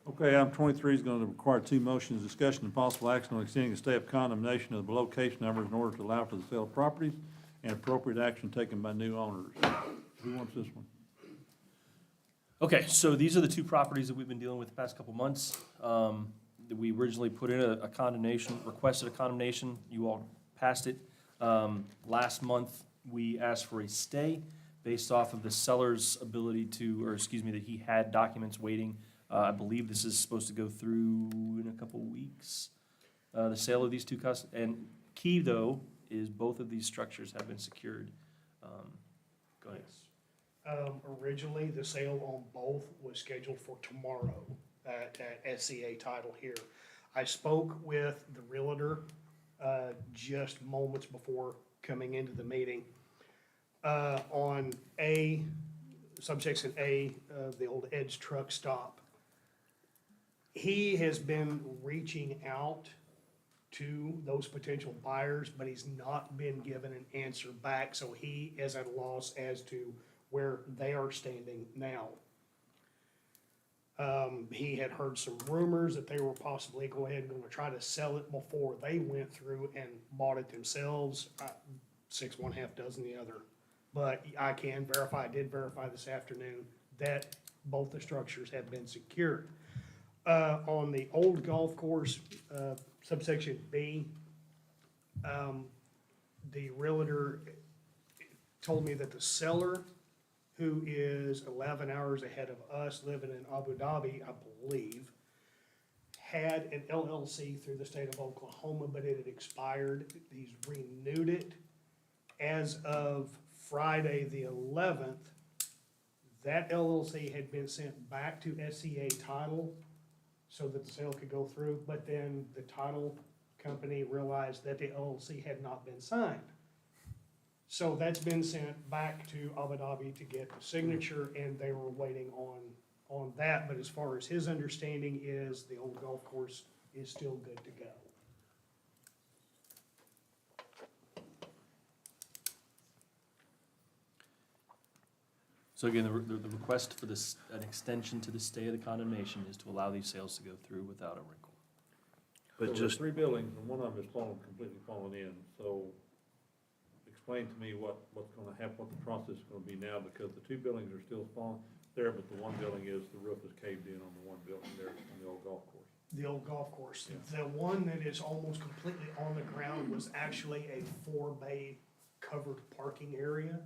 Okay, item 23 is going to require two motions, discussion and possible action on extending the stay of condemnation of the below case numbers in order to allow for the sale of properties and appropriate action taken by new owners. Who wants this one? Okay, so these are the two properties that we've been dealing with the past couple months. That we originally put in a condemnation, requested a condemnation, you all passed it. Last month, we asked for a stay based off of the seller's ability to, or excuse me, that he had documents waiting. I believe this is supposed to go through in a couple weeks, the sale of these two and key though, is both of these structures have been secured. Go ahead. Originally, the sale on both was scheduled for tomorrow at SCA Title here. I spoke with the realtor just moments before coming into the meeting. On subsection A of the old Ed's truck stop, he has been reaching out to those potential buyers, but he's not been given an answer back, so he is at a loss as to where they are standing now. He had heard some rumors that they were possibly going to try to sell it before they went through and bought it themselves. 6 1/2 dozen the other. But I can verify, I did verify this afternoon that both the structures have been secured. On the old golf course, subsection B, the realtor told me that the seller, who is 11 hours ahead of us, living in Abu Dhabi, I believe, had an LLC through the state of Oklahoma, but it had expired. He's renewed it. As of Friday, the 11th, that LLC had been sent back to SCA Title so that the sale could go through, but then the title company realized that the LLC had not been signed. So that's been sent back to Abu Dhabi to get the signature, and they were waiting on that. But as far as his understanding is, the old golf course is still good to go. So again, the request for this, an extension to the stay of the condemnation is to allow these sales to go through without a wrinkle. So But there's just, 3 buildings, and one of them is completely fallen in, so explain to me what's gonna happen, what the process is gonna be now, because the 2 buildings are still falling there, but the one building the roof is caved in on the one building there on the old golf course. The old golf course. The one that is almost completely on the ground was actually a 4-bay covered parking area.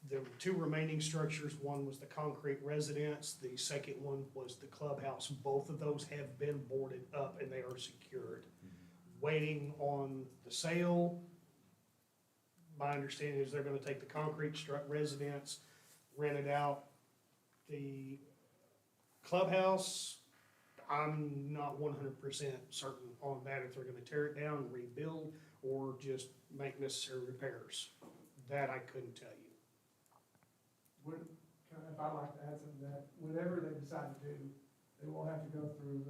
There were 2 remaining structures. One was the concrete residence. The second one was the clubhouse. Both of those have been boarded up and they are secured. Waiting on the sale. My understanding is they're gonna take the concrete residence, rent it out. The clubhouse, I'm not 100% certain on that, if they're gonna tear it down, rebuild, or just make necessary repairs. That I couldn't tell you. If I'd like to add something to that, whatever they decide to do, they will have to go through,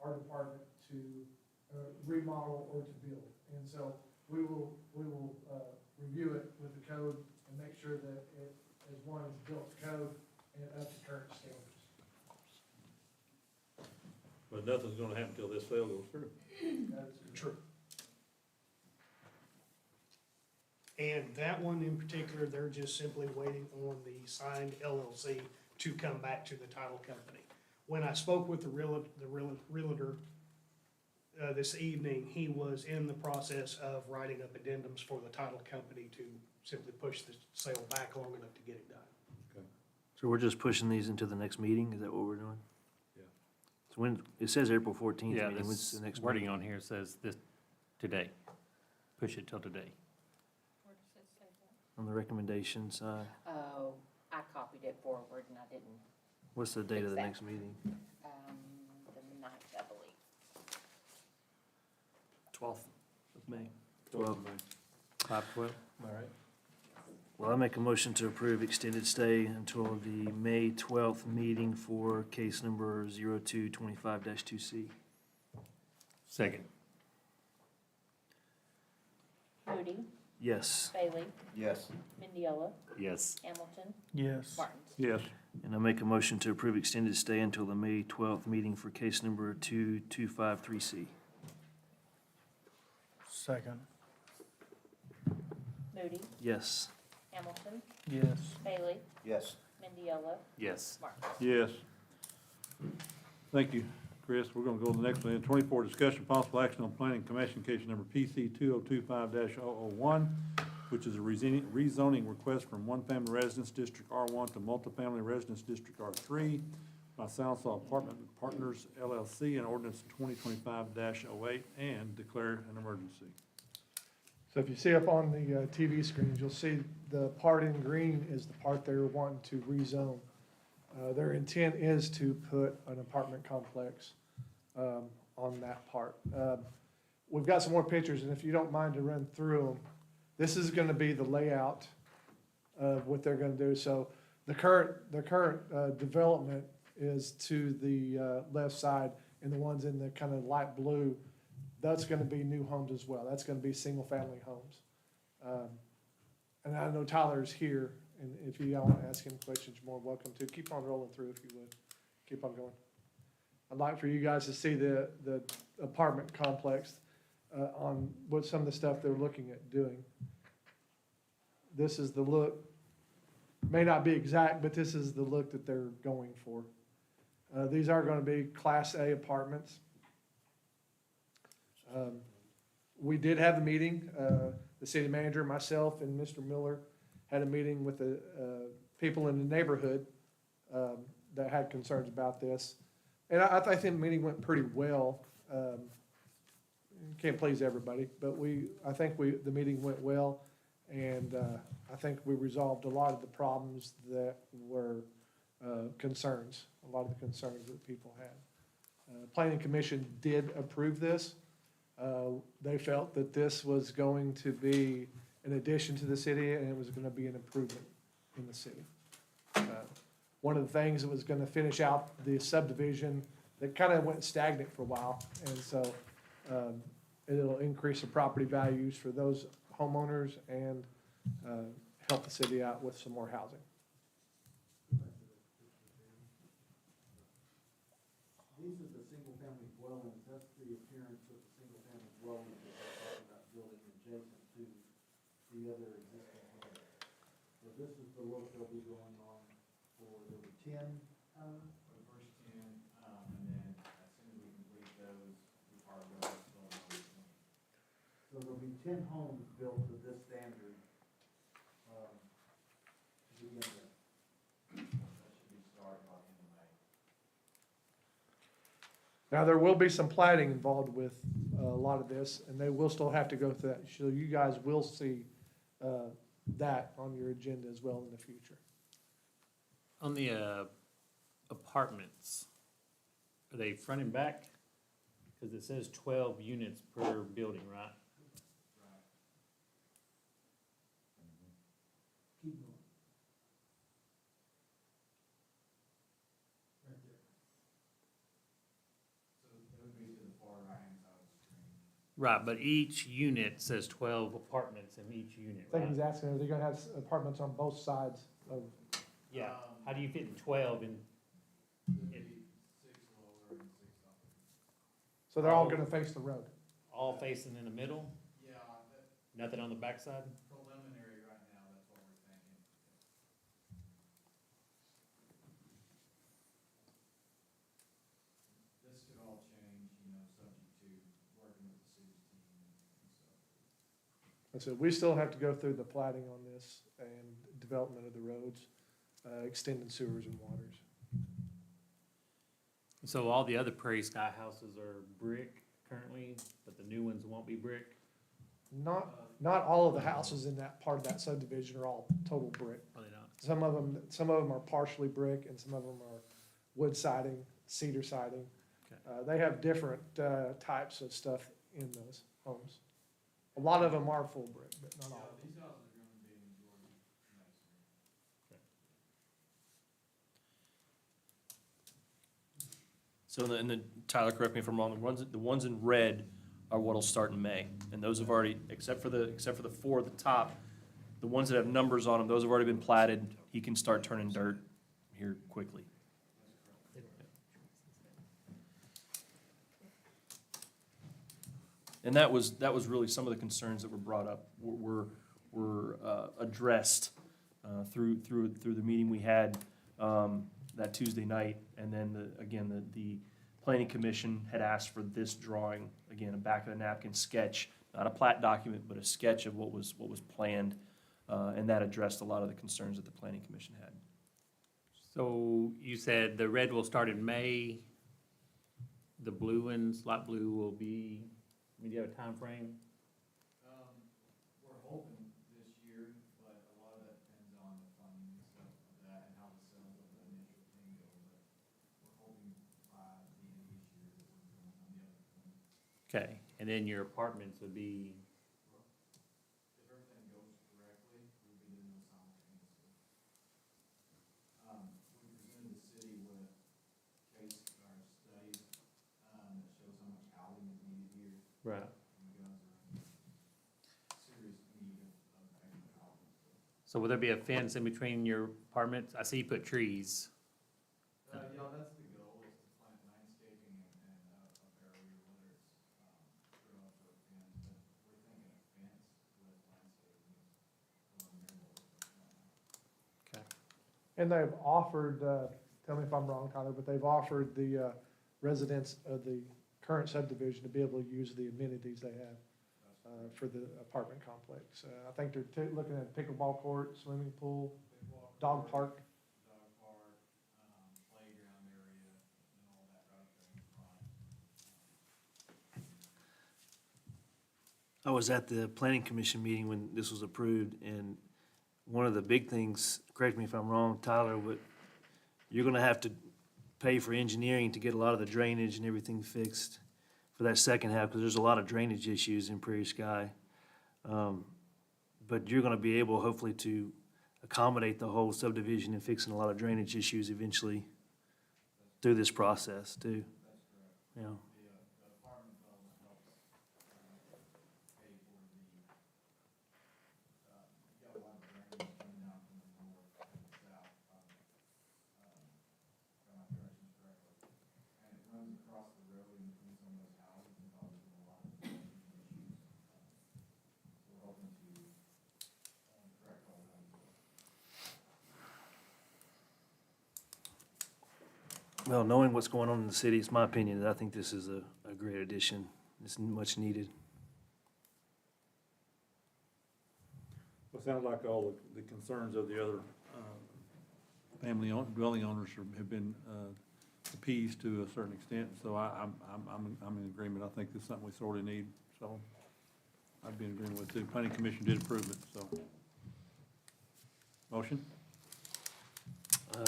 our department to, remodel or to build. And so we will, review it with the code and make sure that it, as one, is built to code and up to current standards. But nothing's gonna happen until this sale goes through. That is True. And that one in particular, they're just simply waiting on the signed LLC to come back to the title company. When I spoke with the realtor this evening, he was in the process of writing up addendums for the title company to simply push the sale back long enough to get it done. So we're just pushing these into the next meeting, is that what we're doing? Yeah. So when, it says April 14th Yeah, meeting, when's this the next wording meeting? on here says this, today. Push it till today. Where does it say that? On the recommendation side, Oh, I copied it forward and I didn't, what's the date of the Exact. next meeting? the 9th, I believe. 12th of May. 12. 5/12? All right. Well, I make a motion to approve extended stay until the May 12th meeting for case number 0225-2C. Second. Moody, Yes. Bailey, Yes. Mendiola, Yes. Hamilton, Yes. Martins. Yes. And I make a motion to approve extended stay until the May 12th meeting for case number 2253C. Second. Moody, Yes. Hamilton, Yes. Bailey, Yes. Mendiola, Yes. Martins. Yes. Thank you, Chris. We're gonna go to the next one. 24, discussion possible action on planning commission case number PC 2025-001, which is a rezoning request from one-family residence district R1 to multifamily residence district R3 by Southside Apartment Partners LLC and ordinance 2025-08 and declare an emergency. So if you see up on the TV screens, you'll see the part in green is the part they're wanting to rezone. Their intent is to put an apartment complex on that part. We've got some more pictures, and if you don't mind to run through them, this is gonna be the layout of what they're gonna do. So the current development is to the left side, and the ones in the kind of light blue, that's gonna be new homes as well. That's gonna be single-family homes. And I know Tyler's here, and if you all want to ask him questions, you're more welcome to. Keep on rolling through if you would. Keep on going. I'd like for you guys to see the apartment complex on what some of the stuff they're looking at doing. This is the look, may not be exact, but this is the look that they're going for. These are going to be Class A apartments. We did have a meeting, the city manager, myself, and Mr. Miller had a meeting with the people in the neighborhood that had concerns about this. And I think the meeting went pretty well. Can't please everybody, but I think the meeting went well, and I think we resolved a lot of the problems that were concerns, a lot of the concerns that people had. Planning Commission did approve this. They felt that this was going to be an addition to the city, and it was going to be an improvement in the city. One of the things that was going to finish out the subdivision that kind of went stagnant for a while, and so it'll increase the property values for those homeowners and help the city out with some more housing. These are the single-family dwellings, that's the appearance of the single-family dwellings that we're talking about building adjacent to the other existing homes. So this is the look they'll be going on for the 10 homes. For the first 10, and then 10 homes built to this standard, to begin with. Now, there will be some plating involved with a lot of this, and they will still have to go through that. So you guys will see that on your agenda as well in the future. On the apartments, are they front and back? Because it says 12 units per building, right? Keep going. Right there. Right, but each unit says 12 apartments in each unit, I think right? he's asking, are they gonna have apartments on both sides of, Yeah, how do you fit in 12 in? so they're all gonna face the road? All facing in the middle? Yeah. Nothing on the backside? Preliminary right now, that's what we're thinking. This could all change, subject to working with the city's team and stuff. And so we still have to go through the plating on this and development of the roads, extending sewers and waters. So all the other Prairie Sky houses are brick currently, but the new ones won't be brick? Not all of the houses in that part of that subdivision are all total brick. Are they not? Some of them are partially brick and some of them are wood siding, cedar siding. Okay. They have different, types of stuff in those homes. A lot of them are full brick, but not all. These houses are gonna be majority masonry. So Tyler, correct me if I'm wrong, the ones in red are what'll start in May. And those have already, except for the four at the top, the ones that have numbers on them, those have already been platted. He can start turning dirt here quickly. And that was really some of the concerns that were brought up, were addressed through the meeting we had that Tuesday night. And then the planning commission had asked for this drawing, again, a back of the napkin sketch, not a plat document, but a sketch of what was planned. And that addressed a lot of the concerns that the planning commission had. So you said the red will start in May, the blue ones, light blue will be, do you have a time frame? We're hoping this year, but a lot of that depends on the funding and stuff like that and how the sales of the initial thing go, but we're hoping by the end of this year that we're going on the other one. Okay, and then your apartments would be, If everything goes correctly, we'll be doing those simultaneously. We presented the city with case, or studies, that shows how much housing is needed here. right. You guys are in serious need of extra housing. So will there be a fence in between your apartments? I see you put trees. Yeah, that's the goal, is to plant landscaping and a barrier, whether it's, shrubs or fence, but we're thinking a fence with landscaping is preliminary what we're thinking right now. Okay. And they've offered, tell me if I'm wrong, Tyler, but they've offered the residents of the current subdivision to be able to use the amenities they have for the apartment complex. I think they're looking at pickleball court, swimming pool, dog park. Dog park, playground area, and all that right there in front. I was at the planning commission meeting when this was approved, and one of the big things, correct me if I'm wrong, Tyler, but you're gonna have to pay for engineering to get a lot of the drainage and everything fixed for that second half, because there's a lot of drainage issues in Prairie Sky. But you're gonna be able, hopefully, to accommodate the whole subdivision and fixing a lot of drainage issues eventually through this process, too. That's correct. Yeah. The apartment development helps, pay for the, you got a lot of drainage coming out from the north and the south, got my directions correctly. And it runs across the road in between some of those houses and causes a lot of drainage issues. So we're hoping to, correct all that as well. Well, knowing what's going on in the city, it's my opinion that I think this is a great addition. It's much needed. It sounds like all the concerns of the other dwelling owners have been appeased to a certain extent, so I'm in agreement. I think this is something we sorely need, so I'd be in agreement with it. The planning commission did approve it, so. Motion?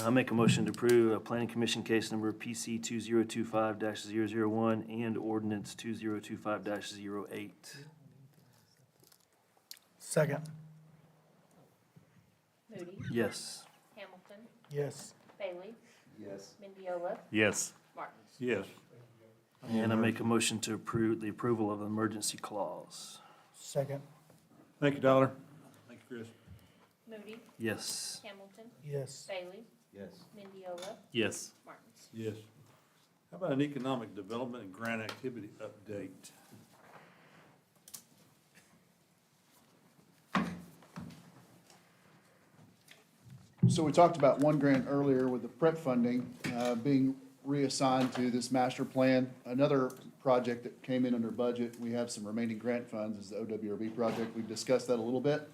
I make a motion to approve planning commission case number PC 2025-001 and ordinance 2025-08. Second. Moody, Yes. Hamilton, Yes. Bailey, Yes. Mendiola, Yes. Martins. Yes. And I make a motion to approve the approval of the emergency clause. Second. Thank you, Dollar. Thank you, Chris. Moody, Yes. Hamilton, Yes. Bailey, Yes. Mendiola, Yes. Martins. Yes. How about an economic development and grant activity update? So we talked about one grant earlier with the prep funding being reassigned to this master plan. Another project that came in under budget, we have some remaining grant funds, is the OWRB project. We've discussed that a little bit.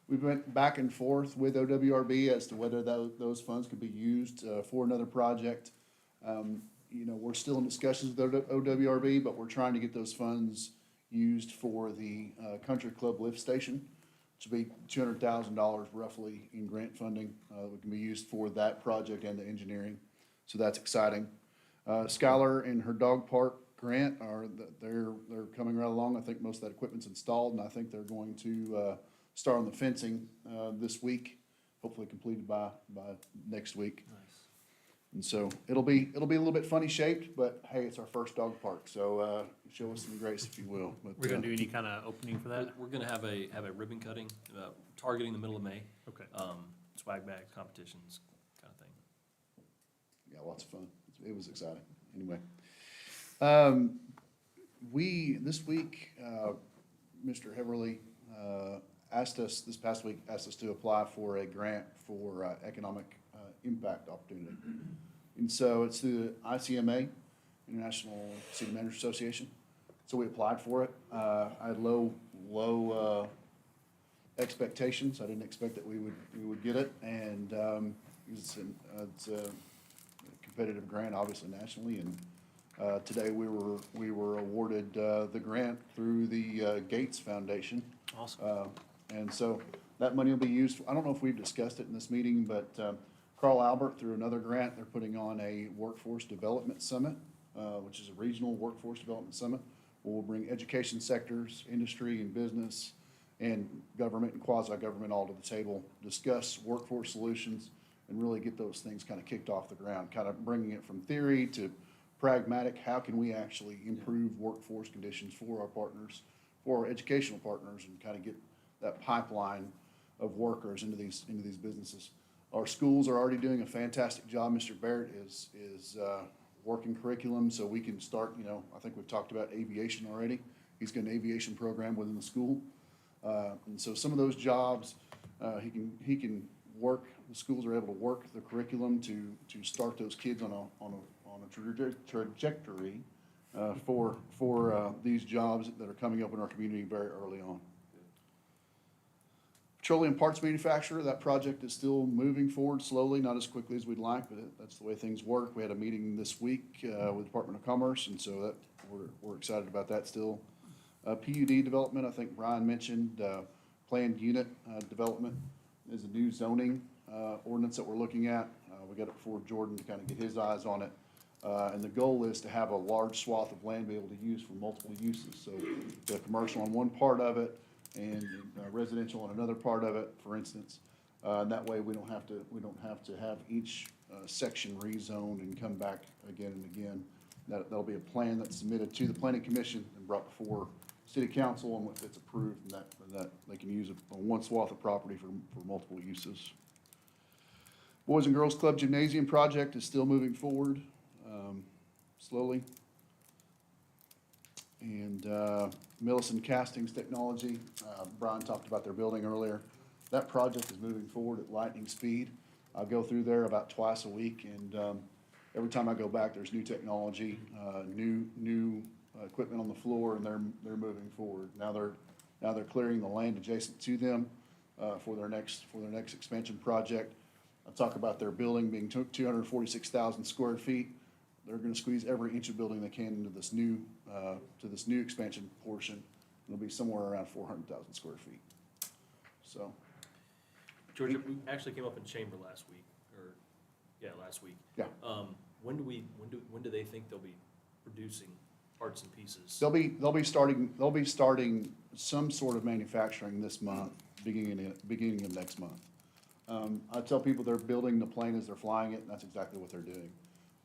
We went back and forth with OWRB as to whether those funds could be used for another project. You know, we're still in discussions with OWRB, but we're trying to get those funds used for the Country Club lift station, which will be $200,000 roughly in grant funding. That can be used for that project and the engineering, so that's exciting. Skylar and her dog park grant they're coming right along. I think most of that equipment's installed, and I think they're going to start on the fencing this week, hopefully completed by next week. Nice. And so it'll be a little bit funny shaped, but hey, it's our first dog park, so show us some grace if you will. But, We're gonna do any kind of opening for that? We're gonna have a ribbon cutting, targeting the middle of May, Okay. swag bag competitions kind of thing. Yeah, lots of fun. It was exciting. Anyway. This week, Mr. Heverly, this past week, asked us to apply for a grant for, economic, impact opportunity. And so it's through the ICMA, International City Managers Association. So we applied for it. I had low expectations. I didn't expect that we would get it. And, it's a competitive grant, obviously nationally, and today we were awarded the grant through the Gates Foundation. Awesome. And so that money will be used, I don't know if we've discussed it in this meeting, but Carl Albert, through another grant, they're putting on a workforce development summit, which is a regional workforce development summit, where we'll bring education sectors, industry and business, and government and quasi-government all to the table, discuss workforce solutions, and really get those things kind of kicked off the ground, kind of bringing it from theory to pragmatic. How can we actually improve workforce conditions for our partners, for our educational partners, and kind of get that pipeline of workers into these businesses. Our schools are already doing a fantastic job. Mr. Barrett is working curriculum so we can start, I think we've talked about aviation already. He's got an aviation program within the school. And so some of those jobs, he can work, the schools are able to work the curriculum to start those kids on a trajectory for these jobs that are coming up in our community very early on. Petroleum parts manufacturer, that project is still moving forward slowly, not as quickly as we'd like, but that's the way things work. We had a meeting this week with the Department of Commerce, and so we're excited about that still. PUD development, I think Brian mentioned, planned unit development is a new zoning ordinance that we're looking at. We got it before Jordan to kind of get his eyes on it. And the goal is to have a large swath of land be able to use for multiple uses. So the commercial on one part of it and residential on another part of it, for instance. And that way we don't have to have each section rezoned and come back again and again. That'll be a plan that's submitted to the planning commission and brought before city council, and if it's approved, and that they can use one swath of property for multiple uses. Boys and Girls Club Gymnasium project is still moving forward, slowly. And Millison Castings Technology, Brian talked about their building earlier. That project is moving forward at lightning speed. I go through there about twice a week, and every time I go back, there's new technology, new equipment on the floor, and they're moving forward. Now they're clearing the land adjacent to them, for their next expansion project. I talk about their building being 246,000 square feet. They're gonna squeeze every inch of building they can into this new expansion portion. It'll be somewhere around 400,000 square feet. So, Georgia, we actually came up in chamber last week, last week. yeah. When do they think they'll be producing parts and pieces? They'll be starting some sort of manufacturing this month, beginning of next month. I tell people they're building the plane as they're flying it, and that's exactly what they're doing.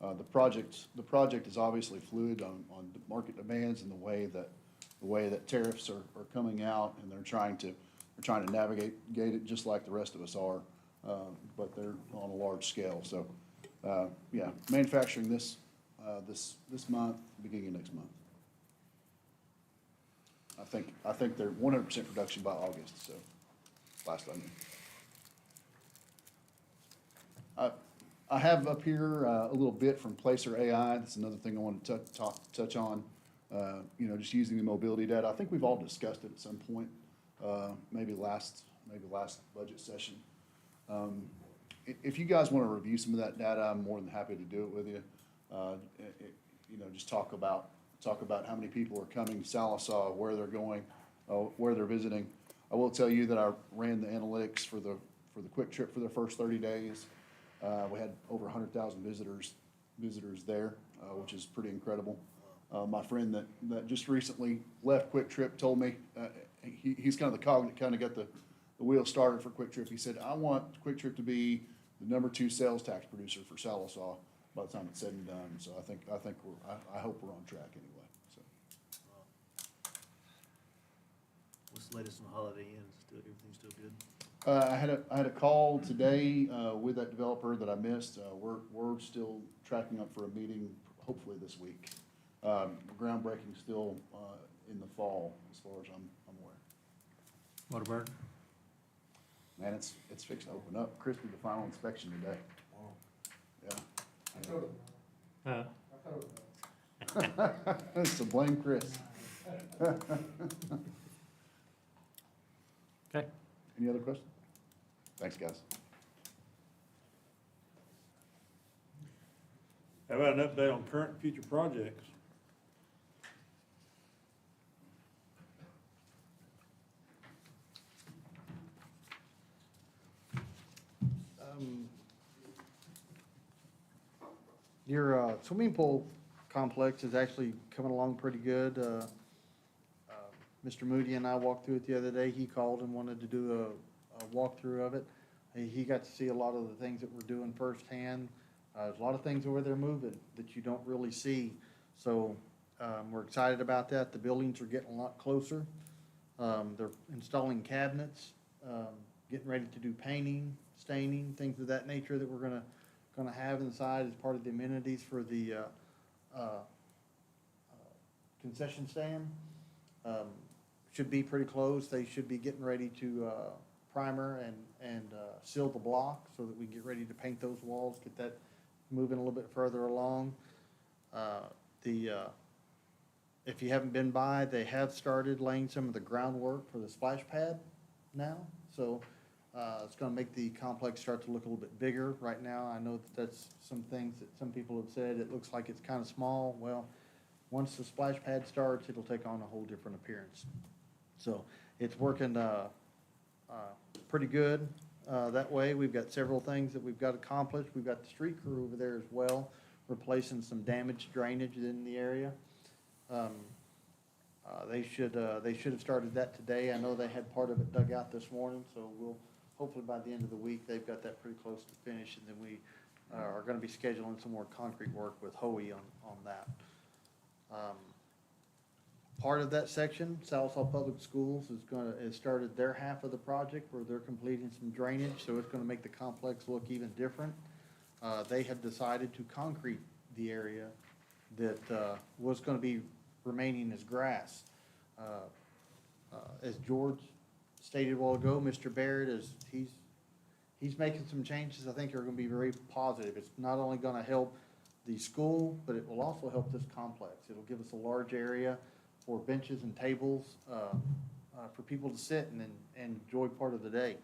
The project is obviously fluid on market demands and the way that tariffs are coming out, and they're trying to navigate it just like the rest of us are, but they're on a large scale. So, yeah, manufacturing this month, beginning of next month. I think they're 100% production by August, so, last I knew. I have up here a little bit from Placer AI. That's another thing I want to touch on. Just using the mobility data. I think we've all discussed it at some point, maybe last budget session. If you guys want to review some of that data, I'm more than happy to do it with you. Just talk about how many people are coming to Sallisaw, where they're going, where they're visiting. I will tell you that I ran the analytics for the Quick Trip for the first 30 days. We had over 100,000 visitors there, which is pretty incredible. My friend that just recently left Quick Trip told me, he's kind of the cog that kind of got the wheel started for Quick Trip. He said, I want Quick Trip to be the #2 sales tax producer for Sallisaw by the time it's said and done. So I hope we're on track anyway, so. What's the latest on Holiday Inn? Everything's still good? I had a call today, with that developer that I missed. We're still tracking up for a meeting, hopefully this week. Groundbreaking still, in the fall, as far as I'm aware. Whataburger? Man, it's fixing to open up. Chris did the final inspection today. Yeah. So blame Chris. Okay. Any other questions? Thanks, guys. How about an update on current and future projects? Your swimming pool complex is actually coming along pretty good. Mr. Moody and I walked through it the other day. He called and wanted to do a walkthrough of it. He got to see a lot of the things that we're doing firsthand. There's a lot of things over there moving that you don't really see. So we're excited about that. The buildings are getting a lot closer. They're installing cabinets, getting ready to do painting, staining, things of that nature that we're gonna have inside as part of the amenities for the concession stand. Should be pretty close. They should be getting ready to primer and seal the block so that we get ready to paint those walls, get that moving a little bit further along. If you haven't been by, they have started laying some of the groundwork for the splash pad now. So it's gonna make the complex start to look a little bit bigger. Right now, I know that's some things that some people have said, it looks like it's kind of small. Well, once the splash pad starts, it'll take on a whole different appearance. So it's working pretty good that way. We've got several things that we've got accomplished. We've got the street crew over there as well, replacing some damaged drainage in the area. They should have started that today. I know they had part of it dug out this morning, so we'll, hopefully by the end of the week, they've got that pretty close to finish, and then we are gonna be scheduling some more concrete work with Hoey on that. Part of that section, Sallisaw Public Schools has started their half of the project where they're completing some drainage, so it's gonna make the complex look even different. They have decided to concrete the area that was gonna be remaining as grass. As George stated a while ago, Mr. Barrett he's making some changes I think are gonna be very positive. It's not only gonna help the school, but it will also help this complex. It'll give us a large area for benches and tables, for people to sit and enjoy part of the day.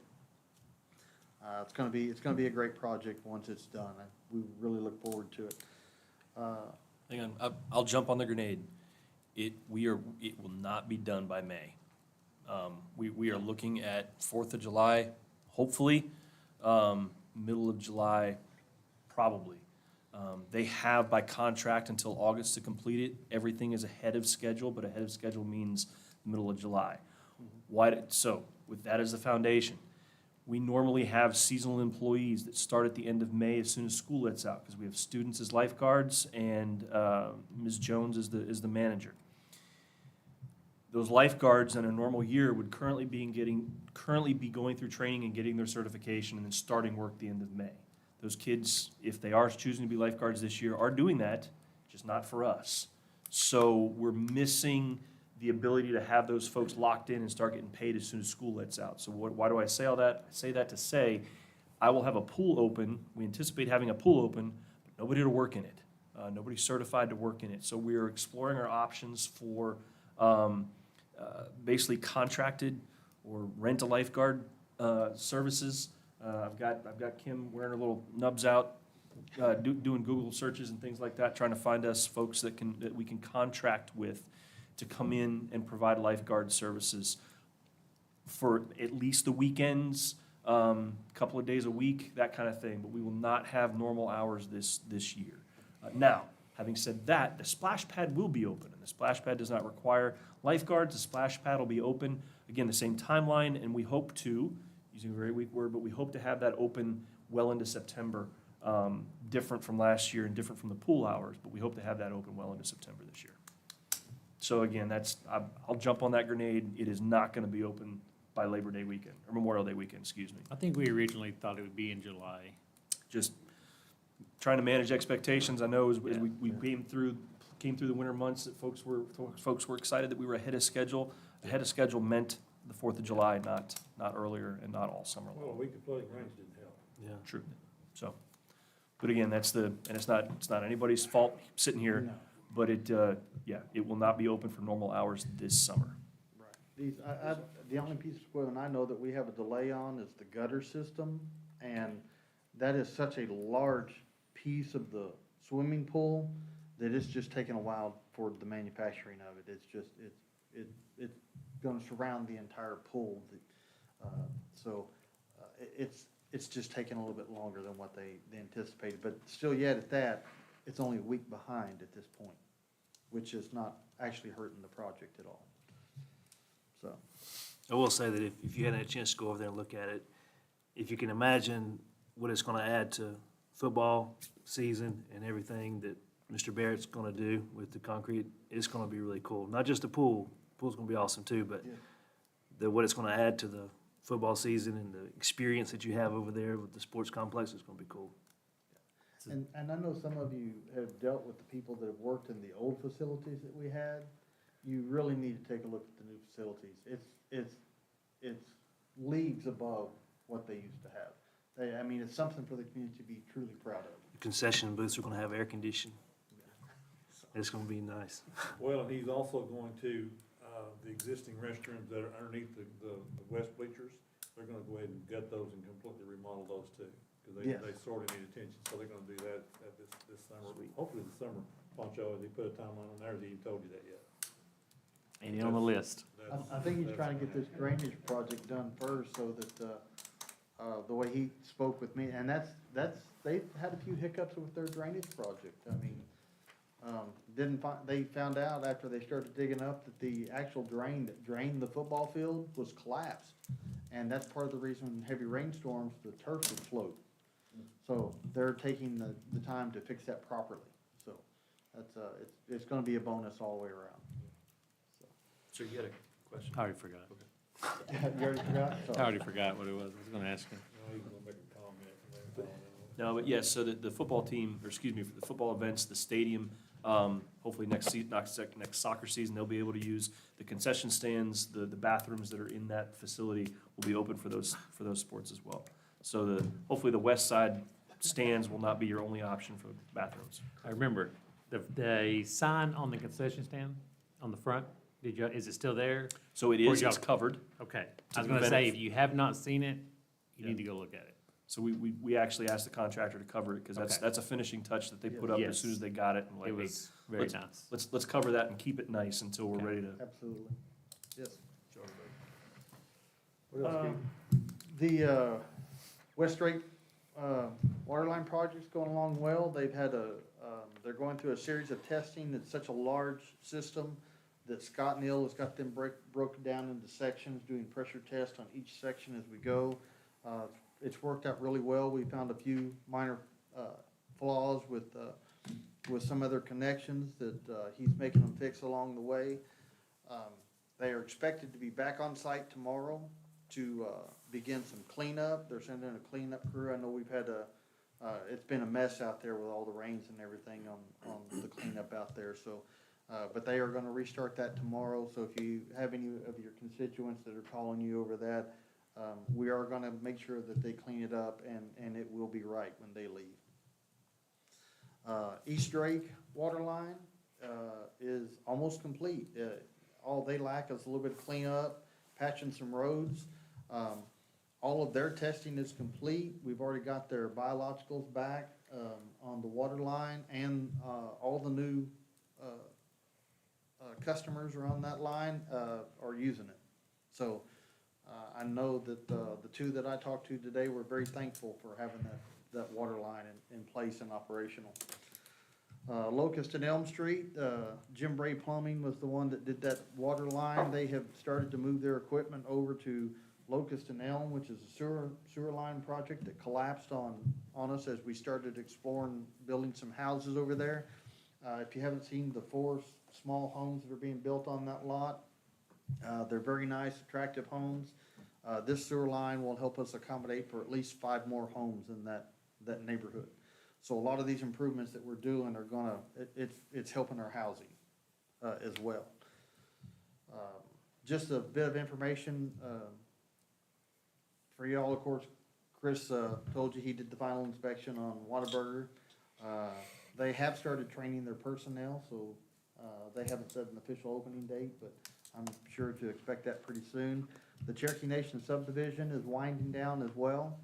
It's gonna be a great project once it's done. We really look forward to it. Hang on, I'll jump on the grenade. It will not be done by May. We are looking at 4th of July, hopefully, middle of July, probably. They have by contract until August to complete it. Everything is ahead of schedule, but ahead of schedule means the middle of July. So with that as the foundation, we normally have seasonal employees that start at the end of May as soon as school lets out, because we have students as lifeguards and Ms. Jones is the manager. Those lifeguards in a normal year would currently be going through training and getting their certification and then starting work the end of May. Those kids, if they are choosing to be lifeguards this year, are doing that, just not for us. So we're missing the ability to have those folks locked in and start getting paid as soon as school lets out. So why do I say all that? I say that to say, I will have a pool open. We anticipate having a pool open, but nobody to work in it. Nobody's certified to work in it. So we are exploring our options for basically contracted or rent a lifeguard services. I've got Kim wearing her little nubs out, doing Google searches and things like that, trying to find us folks that we can contract with to come in and provide lifeguard services for at least the weekends, couple of days a week, that kind of thing. But we will not have normal hours this year. Now, having said that, the splash pad will be open, and the splash pad does not require lifeguards. The splash pad will be open, again, the same timeline, and we hope to, using a very weak word, but we hope to have that open well into September, different from last year and different from the pool hours, but we hope to have that open well into September this year. So again, I'll jump on that grenade. It is not going to be open by Labor Day weekend, or Memorial Day weekend, excuse me. I think we originally thought it would be in July. Just trying to manage expectations. I know as we came through the winter months that folks were excited that we were ahead of schedule. Ahead of schedule meant the 4th of July, not earlier and not all summer long. Well, a week of flooding rains didn't help. Yeah. True. So, but again, and it's not anybody's fault sitting here, No. but it will not be open for normal hours this summer. Right. The only piece of equipment I know that we have a delay on is the gutter system, and that is such a large piece of the swimming pool that it's just taken a while for the manufacturing of it. It's gonna surround the entire pool. It's just taking a little bit longer than what they anticipated, but still yet at that, it's only a week behind at this point, which is not actually hurting the project at all. So, I will say that if you hadn't had a chance to go over there and look at it, if you can imagine what it's gonna add to football season and everything that Mr. Barrett's gonna do with the concrete, it's gonna be really cool. Not just the pool's gonna be awesome too, but Yeah. what it's gonna add to the football season and the experience that you have over there with the sports complex is gonna be cool. and I know some of you have dealt with the people that have worked in the old facilities that we had. You really need to take a look at the new facilities. It's leagues above what they used to have. It's something for the community to be truly proud of. The concession booths are gonna have air conditioning. It's gonna be nice. Well, and he's also going to, the existing restrooms that are underneath the west bleachers, they're gonna go ahead and gut those and completely remodel those too. Because Yes. they sorely need attention, so they're gonna do that at this summer. Hopefully this summer, Poncho, has he put a timeline on there, has he even told you that yet? Ain't it on the list? I think he's trying to get this drainage project done first so that, the way he spoke with me, and they've had a few hiccups with their drainage project. They found out after they started digging up that the actual drain that drained the football field was collapsed. And that's part of the reason in heavy rainstorms, the turf would float. So they're taking the time to fix that properly. So that's, it's gonna be a bonus all the way around. So you had a question? I already forgot. You already forgot? I already forgot what it was. I was gonna ask you. No, he's gonna make a comment. No, but yes, so the football team, or excuse me, for the football events, the stadium, hopefully next soccer season, they'll be able to use the concession stands, the bathrooms that are in that facility will be open for those sports as well. So hopefully the west side stands will not be your only option for bathrooms. I remember, the sign on the concession stand, on the front, Did you, is it still there? So it Or is, y'all- it's covered. Okay. To I was gonna prevent say, it- if you have not seen it, you Yeah. need to go look at it. So we actually asked the contractor to cover it, because Okay. that's a finishing touch that they put up as soon as they got it. And like, It hey, was very nice. let's cover that and keep it nice until we're Okay. ready to Absolutely. Yes. show everybody. What else, Gabe? The West Drake water line project's going along well. They've had they're going through a series of testing. It's such a large system that Scott Neal has got them broken down into sections, doing pressure tests on each section as we go. It's worked out really well. We found a few minor flaws with some other connections that he's making them fix along the way. They are expected to be back on site tomorrow to begin some cleanup. They're sending a cleanup crew. I know we've had it's been a mess out there with all the rains and everything on the cleanup out there, so. But they are gonna restart that tomorrow, so if you have any of your constituents that are calling you over that, we are gonna make sure that they clean it up and it will be right when they leave. East Drake water line, is almost complete. All they lack is a little bit of cleanup, patching some roads. All of their testing is complete. We've already got their biologicals back, on the water line, and, all the new, customers are on that line, are using it. So, I know that, the two that I talked to today were very thankful for having that water line in place and operational. Locust and Elm Street, Jim Bray Plumbing was the one that did that water line. They have started to move their equipment over to Locust and Elm, which is a sewer line project that collapsed on us as we started exploring building some houses over there. If you haven't seen the 4 small homes that are being built on that lot, they're very nice, attractive homes. This sewer line will help us accommodate for at least 5 more homes in that neighborhood. So a lot of these improvements that we're doing are gonna, it's helping our housing, as well. Just a bit of information, for y'all, of course, Chris, told you he did the final inspection on Whataburger. They have started training their personnel, so, they haven't set an official opening date, but I'm sure to expect that pretty soon. The Cherokee Nation subdivision is winding down as well.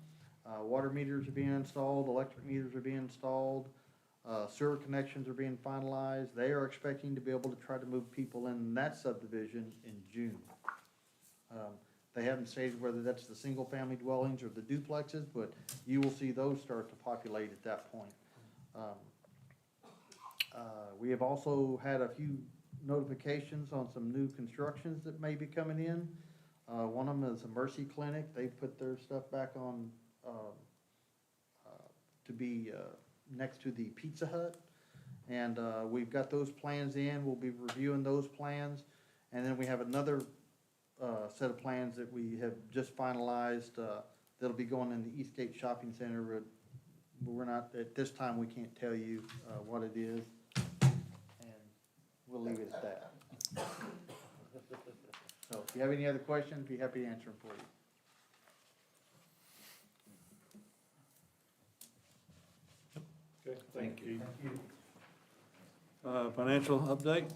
Water meters are being installed, electric meters are being installed, sewer connections are being finalized. They are expecting to be able to try to move people in that subdivision in June. They haven't stated whether that's the single-family dwellings or the duplexes, but you will see those start to populate at that point. We have also had a few notifications on some new constructions that may be coming in. One of them is a Mercy Clinic. They put their stuff back on, to be, next to the Pizza Hut. And, we've got those plans in. We'll be reviewing those plans. And then we have another, set of plans that we have just finalized, that'll be going in the Eastgate Shopping Center. But we're not, at this time, we can't tell you, what it is. And we'll leave it at that. So if you have any other questions, be happy to answer them for you. Okay, thank you. Financial update?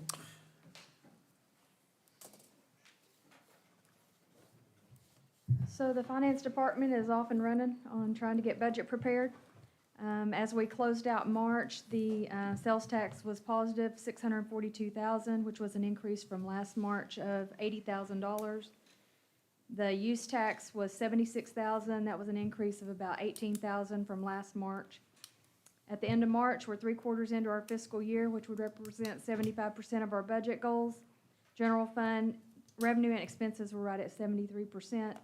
So the finance department is off and running on trying to get budget prepared. As we closed out March, the sales tax was positive $642,000, which was an increase from last March of $80,000. The use tax was $76,000. That was an increase of about $18,000 from last March. At the end of March, we're 3/4 into our fiscal year, which would represent 75% of our budget goals. General fund revenue and expenses were right at 73%.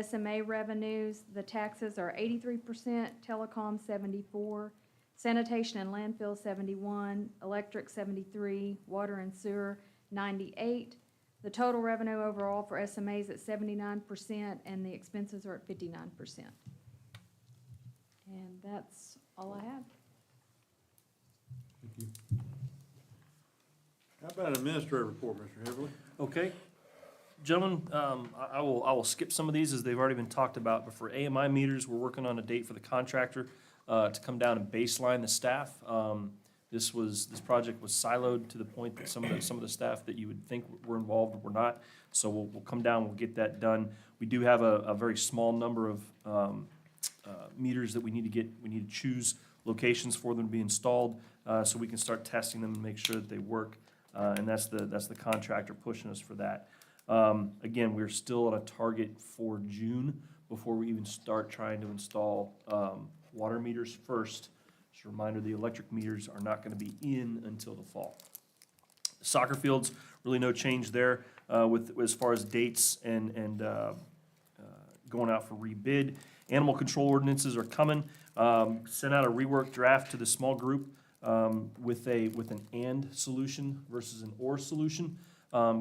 SMA revenues, the taxes are 83%, telecom 74%, sanitation and landfill 71%, electric 73%, water and sewer 98%. The total revenue overall for SMA is at 79%, and the expenses are at 59%. And that's all I have. Thank you. How about an administrative report, Mr. Heverly? Okay. Gentlemen, I will skip some of these as they've already been talked about, but for AMI meters, we're working on a date for the contractor to come down and baseline the staff. This project was siloed to the point that some of the staff that you would think were involved were not. So we'll come down, we'll get that done. We do have a very small number of meters that we need to choose locations for them to be installed, so we can start testing them and make sure that they work. And that's the contractor pushing us for that. Again, we're still at a target for June before we even start trying to install water meters first. Just a reminder, the electric meters are not going to be in until the fall. Soccer fields, really no change there with as far as dates and going out for rebid. Animal control ordinances are coming. Sent out a rework draft to the small group with an and solution versus an or solution.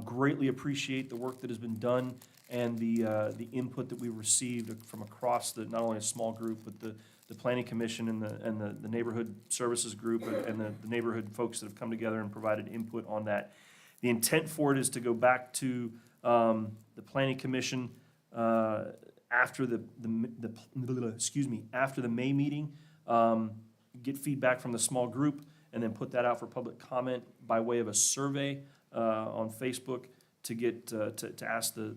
Greatly appreciate the work that has been done and the input that we received from across not only a small group, but the planning commission and the neighborhood services group and the neighborhood folks that have come together and provided input on that. The intent for it is to go back to the planning commission after after the May meeting, get feedback from the small group, and then put that out for public comment by way of a survey on Facebook to get to ask the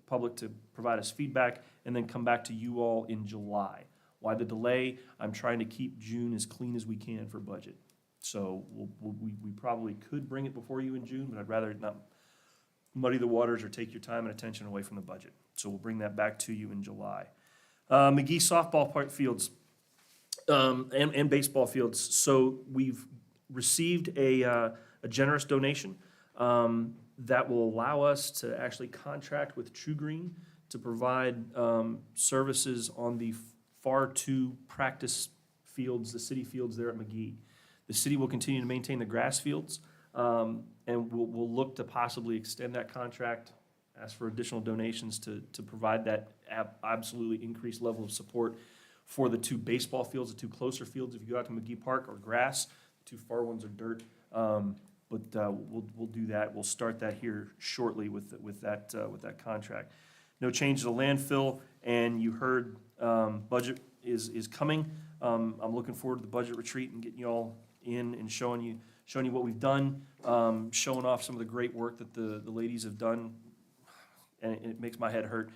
public to provide us feedback, and then come back to you all in July. Why the delay? I'm trying to keep June as clean as we can for budget. So we probably could bring it before you in June, but I'd rather not muddy the waters or take your time and attention away from the budget. So we'll bring that back to you in July. McGee softball fields and baseball fields. So we've received a generous donation that will allow us to actually contract with True Green to provide services on the FAR 2 practice fields, the city fields there at McGee. The city will continue to maintain the grass fields, and we'll look to possibly extend that contract, ask for additional donations to provide that absolutely increased level of support for the 2 baseball fields, the 2 closer fields. If you go out to McGee Park, or grass, the 2 far ones are dirt. But we'll do that. We'll start that here shortly with that contract. No change to the landfill, and you heard budget is coming. I'm looking forward to the budget retreat and getting you all in and showing you what we've done, showing off some of the great work that the ladies have done, and it makes my head hurt.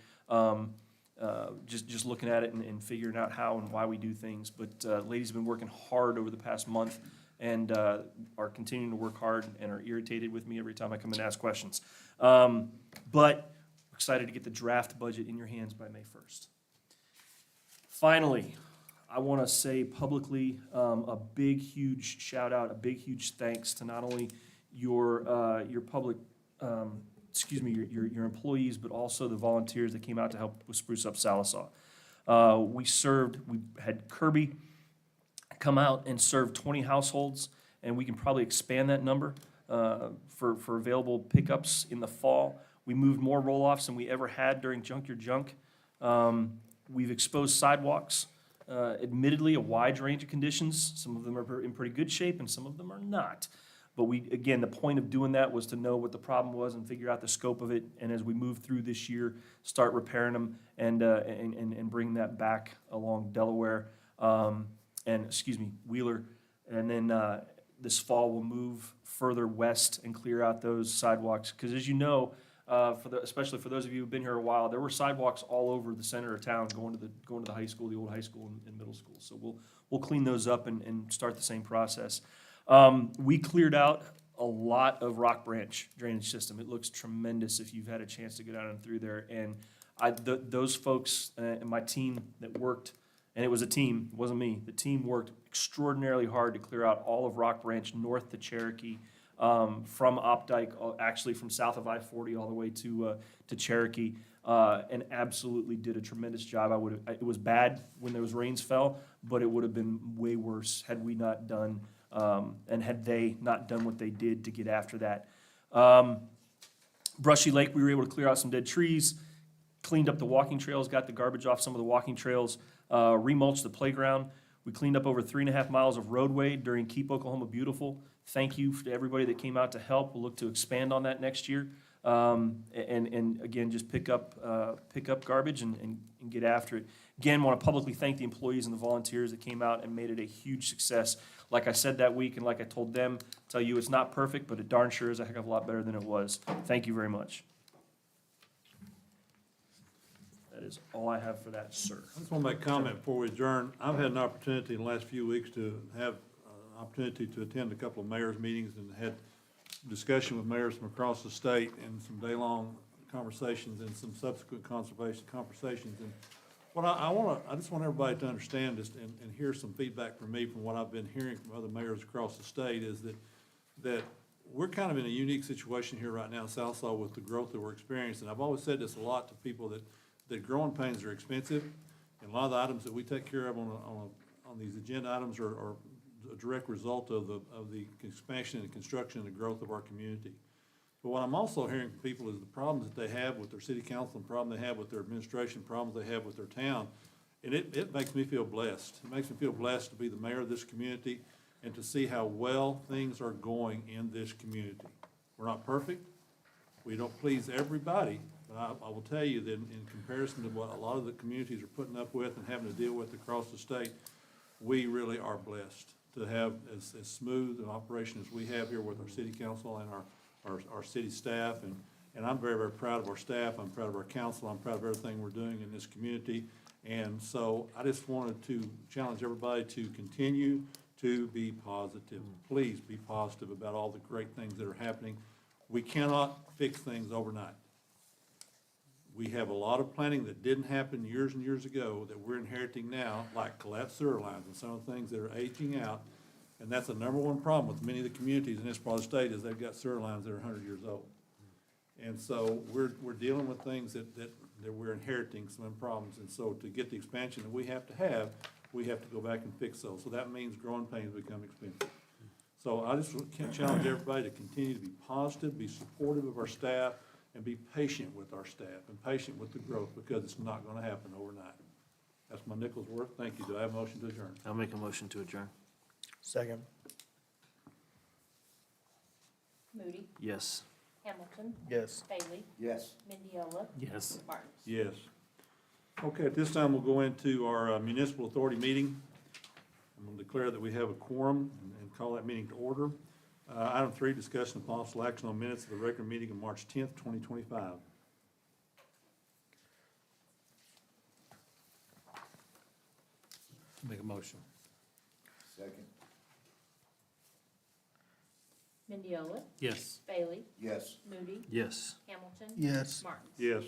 Just looking at it and figuring out how and why we do things. But ladies have been working hard over the past month and are continuing to work hard and are irritated with me every time I come in and ask questions. But we're excited to get the draft budget in your hands by May 1st. Finally, I want to say publicly a big, huge shout out, a big, huge thanks to not only your public, your employees, but also the volunteers that came out to help with Spruce Up Sallisaw. We had Kirby come out and serve 20 households, and we can probably expand that number for available pickups in the fall. We moved more roll-offs than we ever had during Junk Your Junk. We've exposed sidewalks, admittedly a wide range of conditions. Some of them are in pretty good shape and some of them are not. But again, the point of doing that was to know what the problem was and figure out the scope of it. And as we move through this year, start repairing them and bring that back along Delaware, Wheeler. And then this fall we'll move further west and clear out those sidewalks. Because as you know, especially for those of you who've been here a while, there were sidewalks all over the center of town going to the high school, the old high school and middle school. So we'll clean those up and start the same process. We cleared out a lot of Rock Branch drainage system. It looks tremendous if you've had a chance to go down and through there. And those folks and my team that worked, and it was a team, it wasn't me. The team worked extraordinarily hard to clear out all of Rock Branch north to Cherokee, from Opdyke, actually from south of I-40 all the way to Cherokee, and absolutely did a tremendous job. It was bad when those rains fell, but it would have been way worse had we not done, and had they not done what they did to get after that. Brushy Lake, we were able to clear out some dead trees, cleaned up the walking trails, got the garbage off some of the walking trails, remulched the playground. We cleaned up over 3.5 miles of roadway during Keep Oklahoma Beautiful. Thank you to everybody that came out to help. We'll look to expand on that next year. And again, just pick up garbage and get after it. Again, want to publicly thank the employees and the volunteers that came out and made it a huge success. Like I said that week, and like I told them, tell you it's not perfect, but it darn sure is a heck of a lot better than it was. Thank you very much. That is all I have for that, sir. I just want to make a comment before we adjourn. I've had an opportunity in the last few weeks to have an opportunity to attend a couple of mayors' meetings and had discussion with mayors from across the state and some day-long conversations and some subsequent conservation conversations. And what I just want everybody to understand this and hear some feedback from me from what I've been hearing from other mayors across the state is that we're kind of in a unique situation here right now in Southside with the growth that we're experiencing. I've always said this a lot to people that growing pains are expensive, and a lot of the items that we take care of on these agenda items are a direct result of the expansion and construction and the growth of our community. But what I'm also hearing from people is the problems that they have with their city council, and problem they have with their administration, problems they have with their town, and it makes me feel blessed. It makes me feel blessed to be the mayor of this community and to see how well things are going in this community. We're not perfect. We don't please everybody. But I will tell you that in comparison to what a lot of the communities are putting up with and having to deal with across the state, we really are blessed to have as smooth an operation as we have here with our city council and our city staff. And I'm very, very proud of our staff. I'm proud of our council. I'm proud of everything we're doing in this community. And so I just wanted to challenge everybody to continue to be positive. Please be positive about all the great things that are happening. We cannot fix things overnight. We have a lot of planning that didn't happen years and years ago that we're inheriting now, like collapsed sewer lines and some of the things that are aging out. And that's the number one problem with many of the communities in this part of the state is they've got sewer lines that are 100 years old. And so we're dealing with things that we're inheriting some problems. And so to get the expansion that we have to go back and fix those. So that means growing pains become expensive. So I just can challenge everybody to continue to be positive, be supportive of our staff, and be patient with our staff and patient with the growth because it's not going to happen overnight. That's my nickel's worth. Thank you. Do I have a motion to adjourn? I'll make a motion to adjourn. Second. Moody, Yes. Hamilton, Yes. Bailey, Yes. Mendiola, Yes. Martins. Yes. Okay, at this time, we'll go into our municipal authority meeting. I'm going to declare that we have a quorum and call that meeting to order. Item 3, discussion of possible action on minutes of the regular meeting of March 10th, 2025. Make a motion. Second. Mendiola, Yes. Bailey, Yes. Moody, Yes. Hamilton. Yes. Martins. Yes.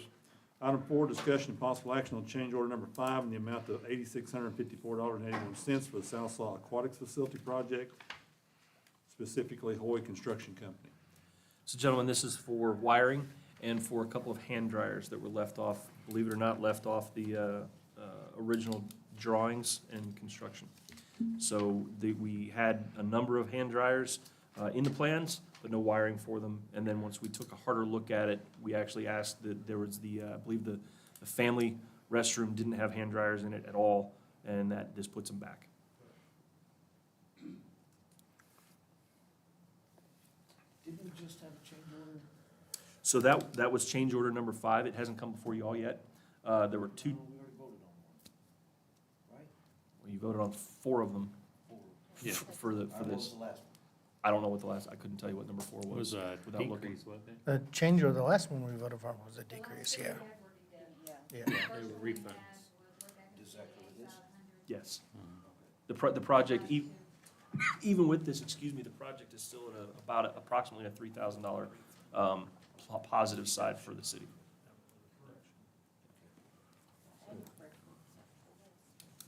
Item 4, discussion and possible action on change order number 5 in the amount of $8,654.81 for the Southside Aquatics Facility Project, specifically Hoy Construction Company. So gentlemen, this is for wiring and for a couple of hand dryers that were left off, believe it or not, left off the original drawings and construction. So we had a number of hand dryers in the plans, but no wiring for them. And then once we took a harder look at it, we actually asked that there was I believe the family restroom didn't have hand dryers in it at all, and that this puts them back. Didn't we just have a change order? So that was change order number 5. It hasn't come before you all yet. There were 2, We already voted on one, right? well, you voted on 4 of them Yeah. for What was this. the last one? I don't know what the last, I couldn't tell you what number 4 It was. was a without looking. decrease, wasn't it? The change order, the last one we voted for was a decrease, yeah. Yeah. Yeah. They were refunds. Does that cover this? Yes. The project, even with this, the project is still at about approximately a $3,000 positive side for the city.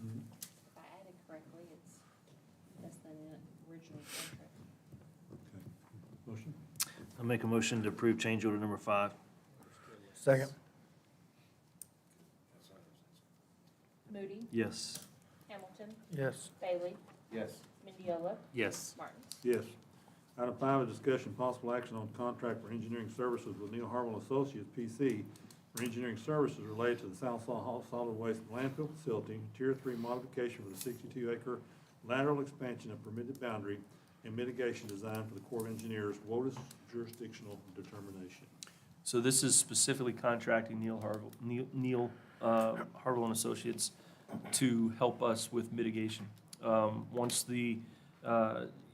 If I added correctly, it's less than the original contract. Okay. Motion? I'll make a motion to approve change order number 5. Second. Moody, Yes. Hamilton, Yes. Bailey, Yes. Mendiola, Yes. Martins. Yes. Item 5, is discussion and possible action on contract for engineering services with Neil Harwell Associates, P.C., for engineering services related to the South Solid Waste Landfill Facility, Tier 3 modification for the 62-acre lateral expansion of permitted boundary and mitigation design for the Corps of Engineers WOTUS jurisdictional determination. So this is specifically contracting Neil Harville and Associates to help us with mitigation. Once the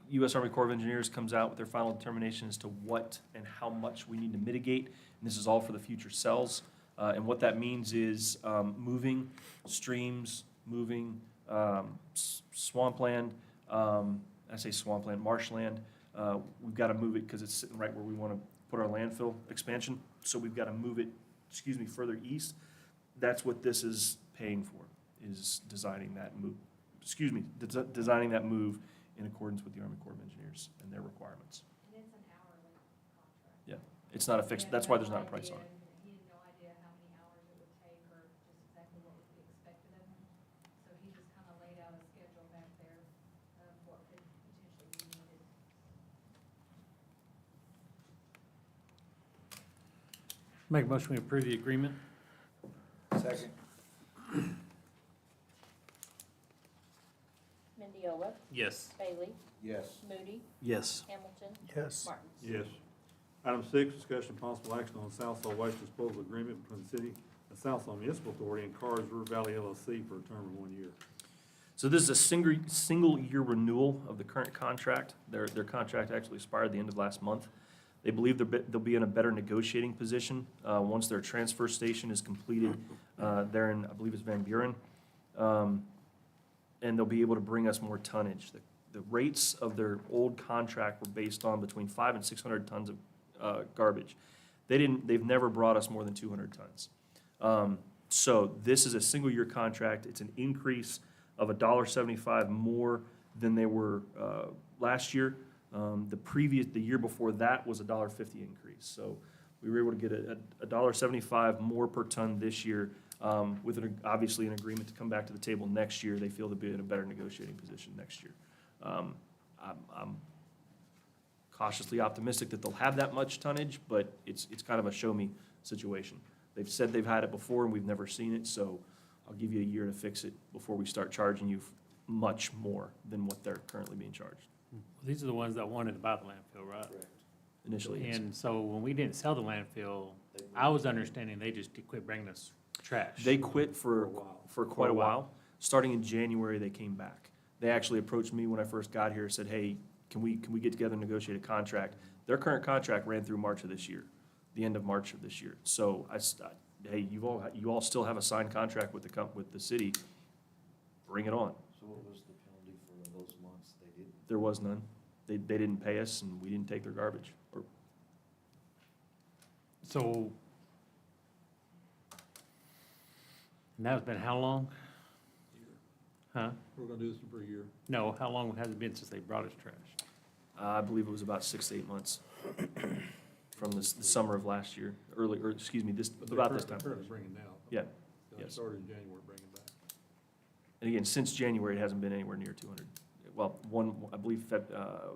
U.S. Army Corps of Engineers comes out with their final determination as to what and how much we need to mitigate, and this is all for the future cells, and what that means is moving streams, moving swampland, I say swampland, marshland. We've got to move it because it's sitting right where we want to put our landfill expansion, so we've got to move it, further east. That's what this is paying for, is designing that move, designing that move in accordance with the Army Corps of Engineers and their requirements. And it's an hourly contract. Yeah, it's not a fixed, that's why there's not a price on it. He had no idea how many hours it would take or just exactly what would be expected of him. So he just kind of laid out a schedule back there of what could potentially be needed. Make a motion, we approve the agreement? Second. Mendiola, Yes. Bailey, Yes. Moody, Yes. Hamilton, Yes. Martins. Yes. Item 6, discussion of possible action on South Solid Waste Disposal Agreement between the City of South Solid Municipal Authority and Carrs River Valley LLC for a term of 1 year. So this is a single year renewal of the current contract. Their contract actually expired at the end of last month. They believe they'll be in a better negotiating position once their transfer station is completed there in, I believe it's Van Buren. And they'll be able to bring us more tonnage. The rates of their old contract were based on between 500 and 600 tons of garbage. They've never brought us more than 200 tons. So this is a single year contract. It's an increase of $1.75 more than they were last year. The year before that was a $1.50 increase. So we were able to get a $1.75 more per ton this year, with obviously an agreement to come back to the table next year. They feel they'll be in a better negotiating position next year. I'm cautiously optimistic that they'll have that much tonnage, but it's kind of a show-me situation. They've said they've had it before and we've never seen it, so I'll give you a year to fix it before we start charging you much more than what they're currently being charged. These are the ones that wanted to buy the landfill, right? Initially, yes. And so when we didn't sell the landfill, I was understanding they just quit bringing us trash. They quit for quite a while. Starting in January, they came back. They actually approached me when I first got here, said, hey, can we get together and negotiate a contract? Their current contract ran through March of this year, the end of March of this year. So hey, you all still have a signed contract with the city. Bring it on. So what was the penalty for those months they didn't? There was none. They didn't pay us and we didn't take their garbage. So, and that's been how long? Huh? We're gonna do this for a year. No, how long has it been since they brought us trash? I believe it was about 6 to 8 months from the summer of last year, about this time. Currently bringing now. Yeah, They yes. started in January, bringing back. And again, since January, it hasn't been anywhere near 200. Well, I believe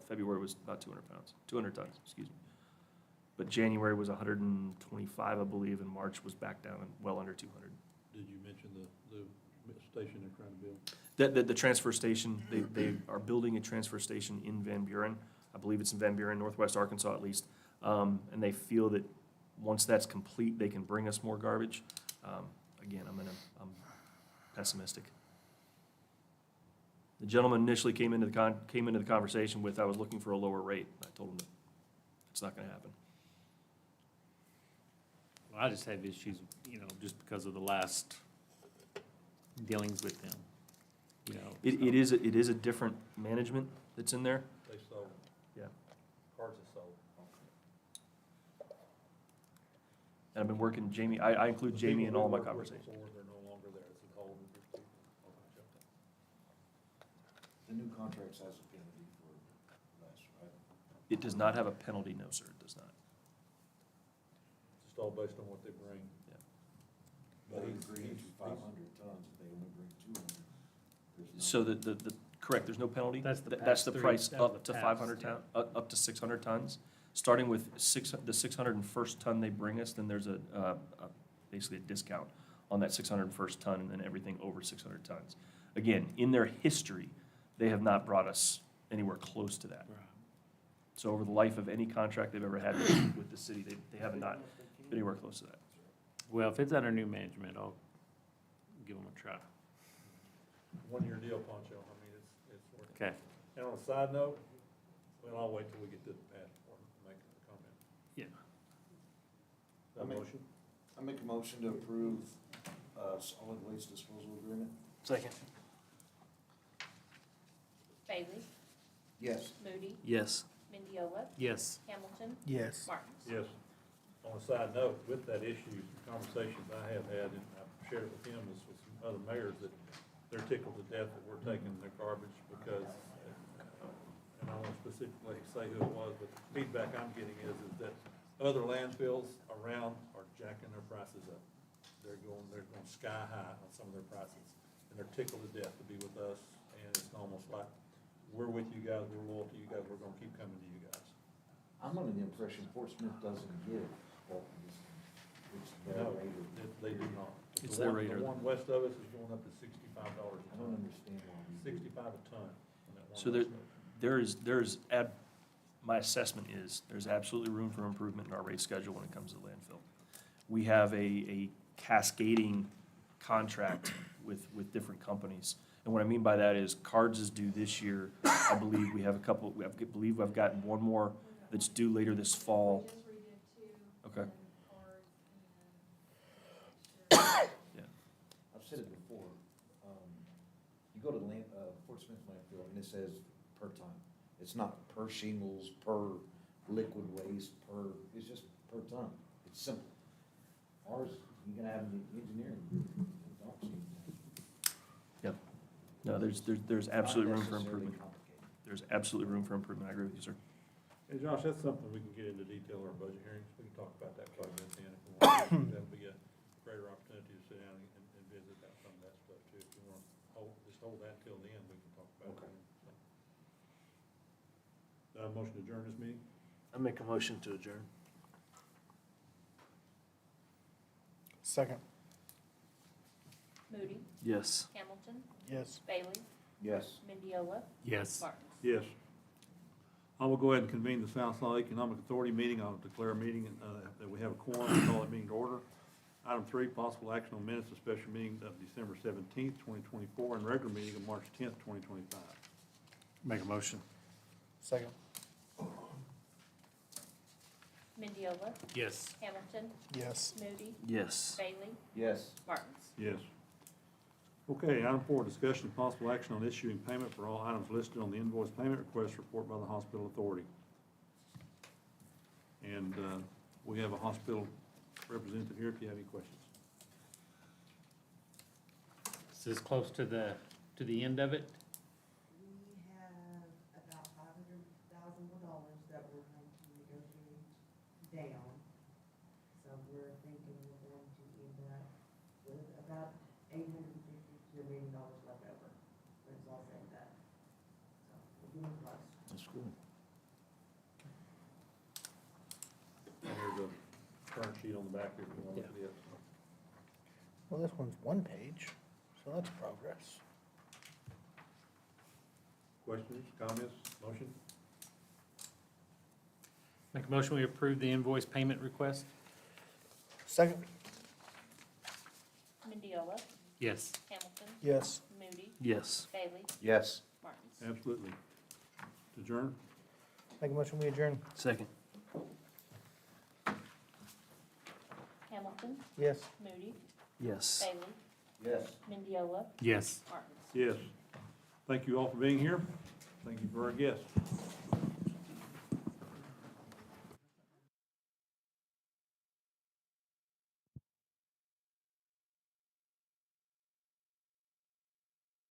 February was about 200 tons, excuse me. But January was 125, I believe, and March was back down and well under 200. Did you mention the station they're trying to build? The transfer station, they are building a transfer station in Van Buren. I believe it's in Van Buren, northwest Arkansas at least. And they feel that once that's complete, they can bring us more garbage. Again, I'm pessimistic. The gentleman initially came into the conversation with, I was looking for a lower rate. I told him that it's not gonna happen. Well, I just have issues, just because of the last dealings with them, It is a different management that's in there. They sold. Yeah. Cars are sold. And I've been working, Jamie, I include Jamie in all my conversations. They're no longer there. It's a whole group of people. The new contracts has a penalty for less, right? It does not have a penalty, no, sir, it does not. It's just all based on what they bring. They agreed to 500 tons, if they only bring 200. So correct, there's no penalty? That's the That's the pass-through. price That was up the to pass, 500 yeah. ton, up to 600 tons. Starting with the 601st ton they bring us, then there's basically a discount on that 601st ton and then everything over 600 tons. Again, in their history, they have not brought us anywhere close to that. So over the life of any contract they've ever had with the city, they have not. anywhere close to that. Well, if it's under new management, I'll give them a try. One-year deal, Poncho, I mean, it's worth it. Okay. And on a side note, well, I'll wait till we get to the past before making a comment. Yeah. Is that a motion? I make a motion to approve, solid waste disposal agreement. Second. Bailey? Yes. Moody? Yes. Mendiola? Yes. Hamilton? Yes. Martins? Yes. On a side note, with that issue, the conversations I have had, and I've shared it with him, is with some other mayors, that they're tickled to death that we're taking their garbage because, and I won't specifically say who it was, but the feedback I'm getting is that other landfills around are jacking their prices up. They're going sky high on some of their prices, and they're tickled to death to be with us, and it's almost like, we're with you guys, we're loyal to you guys, we're gonna keep coming to you guys. I'm under the impression Portsmouth doesn't give bulk discounts. It's their No, rate. they do not. It's The their one- rate or- The one west of us is going up to $65 I a don't ton, understand why we do. 65 a ton. on that one So west of us. my assessment is, there's absolutely room for improvement in our rate schedule when it comes to landfill. We have a cascading contract with different companies. And what I mean by that is Cards is due this year. I believe we have a couple, I believe I've gotten one more that's due later this fall. Okay. I've said it before, you go to Portsmouth landfill and it says per ton. It's not per shingles, per liquid waste, it's just per ton. It's simple. Ours, you're gonna have the engineering group, don't seem to. Yep. No, there's absolutely room for Not necessarily improvement. complicated. There's absolutely room for improvement. I agree with you, sir. Hey, Josh, that's something we can get into detail in our budget hearings. We can talk about that quite a bit then if we want to. That'll be a greater opportunity to sit down and visit about some of that stuff too. If you want to hold that till then, we can talk about it. then. Motion to adjourn this meeting? I make a motion to adjourn. Second. Moody? Yes. Hamilton? Yes. Bailey? Yes. Mendiola? Yes. Martins? Yes. I will go ahead and convene the South Slide Economic Authority meeting. I'll declare a meeting, that we have a quorum, and call that meeting to order. Item 3, possible action on minutes of special meeting of December 17th, 2024, and regular meeting of March 10th, 2025. Make a motion. Second. Mendiola? Yes. Hamilton? Yes. Moody? Yes. Bailey? Yes. Martins? Yes. Okay, item 4, discussion of possible action on issuing payment for all items listed on the invoice payment request report by the hospital authority. And we have a hospital representative here if you have any questions. Is this close to the end of it? We have about $500,000 that we're going to negotiate down. So we're thinking we're going to end up with about $850,000 to $1 million left over when it's all said and done. So we're getting close. That's good. And there's a current sheet on the back here if you want to look at it. Well, this one's one page, so that's progress. Questions, comments, motion? Make a motion, we approve the invoice payment request? Second. Mendiola? Yes. Hamilton? Yes. Moody? Yes. Bailey? Yes. Martins? Absolutely. To adjourn? Make a motion, we adjourn. Second. Hamilton? Yes. Moody? Yes. Bailey? Yes. Mendiola? Yes. Martins? Yes. Thank you all for being here. Thank you for our guests.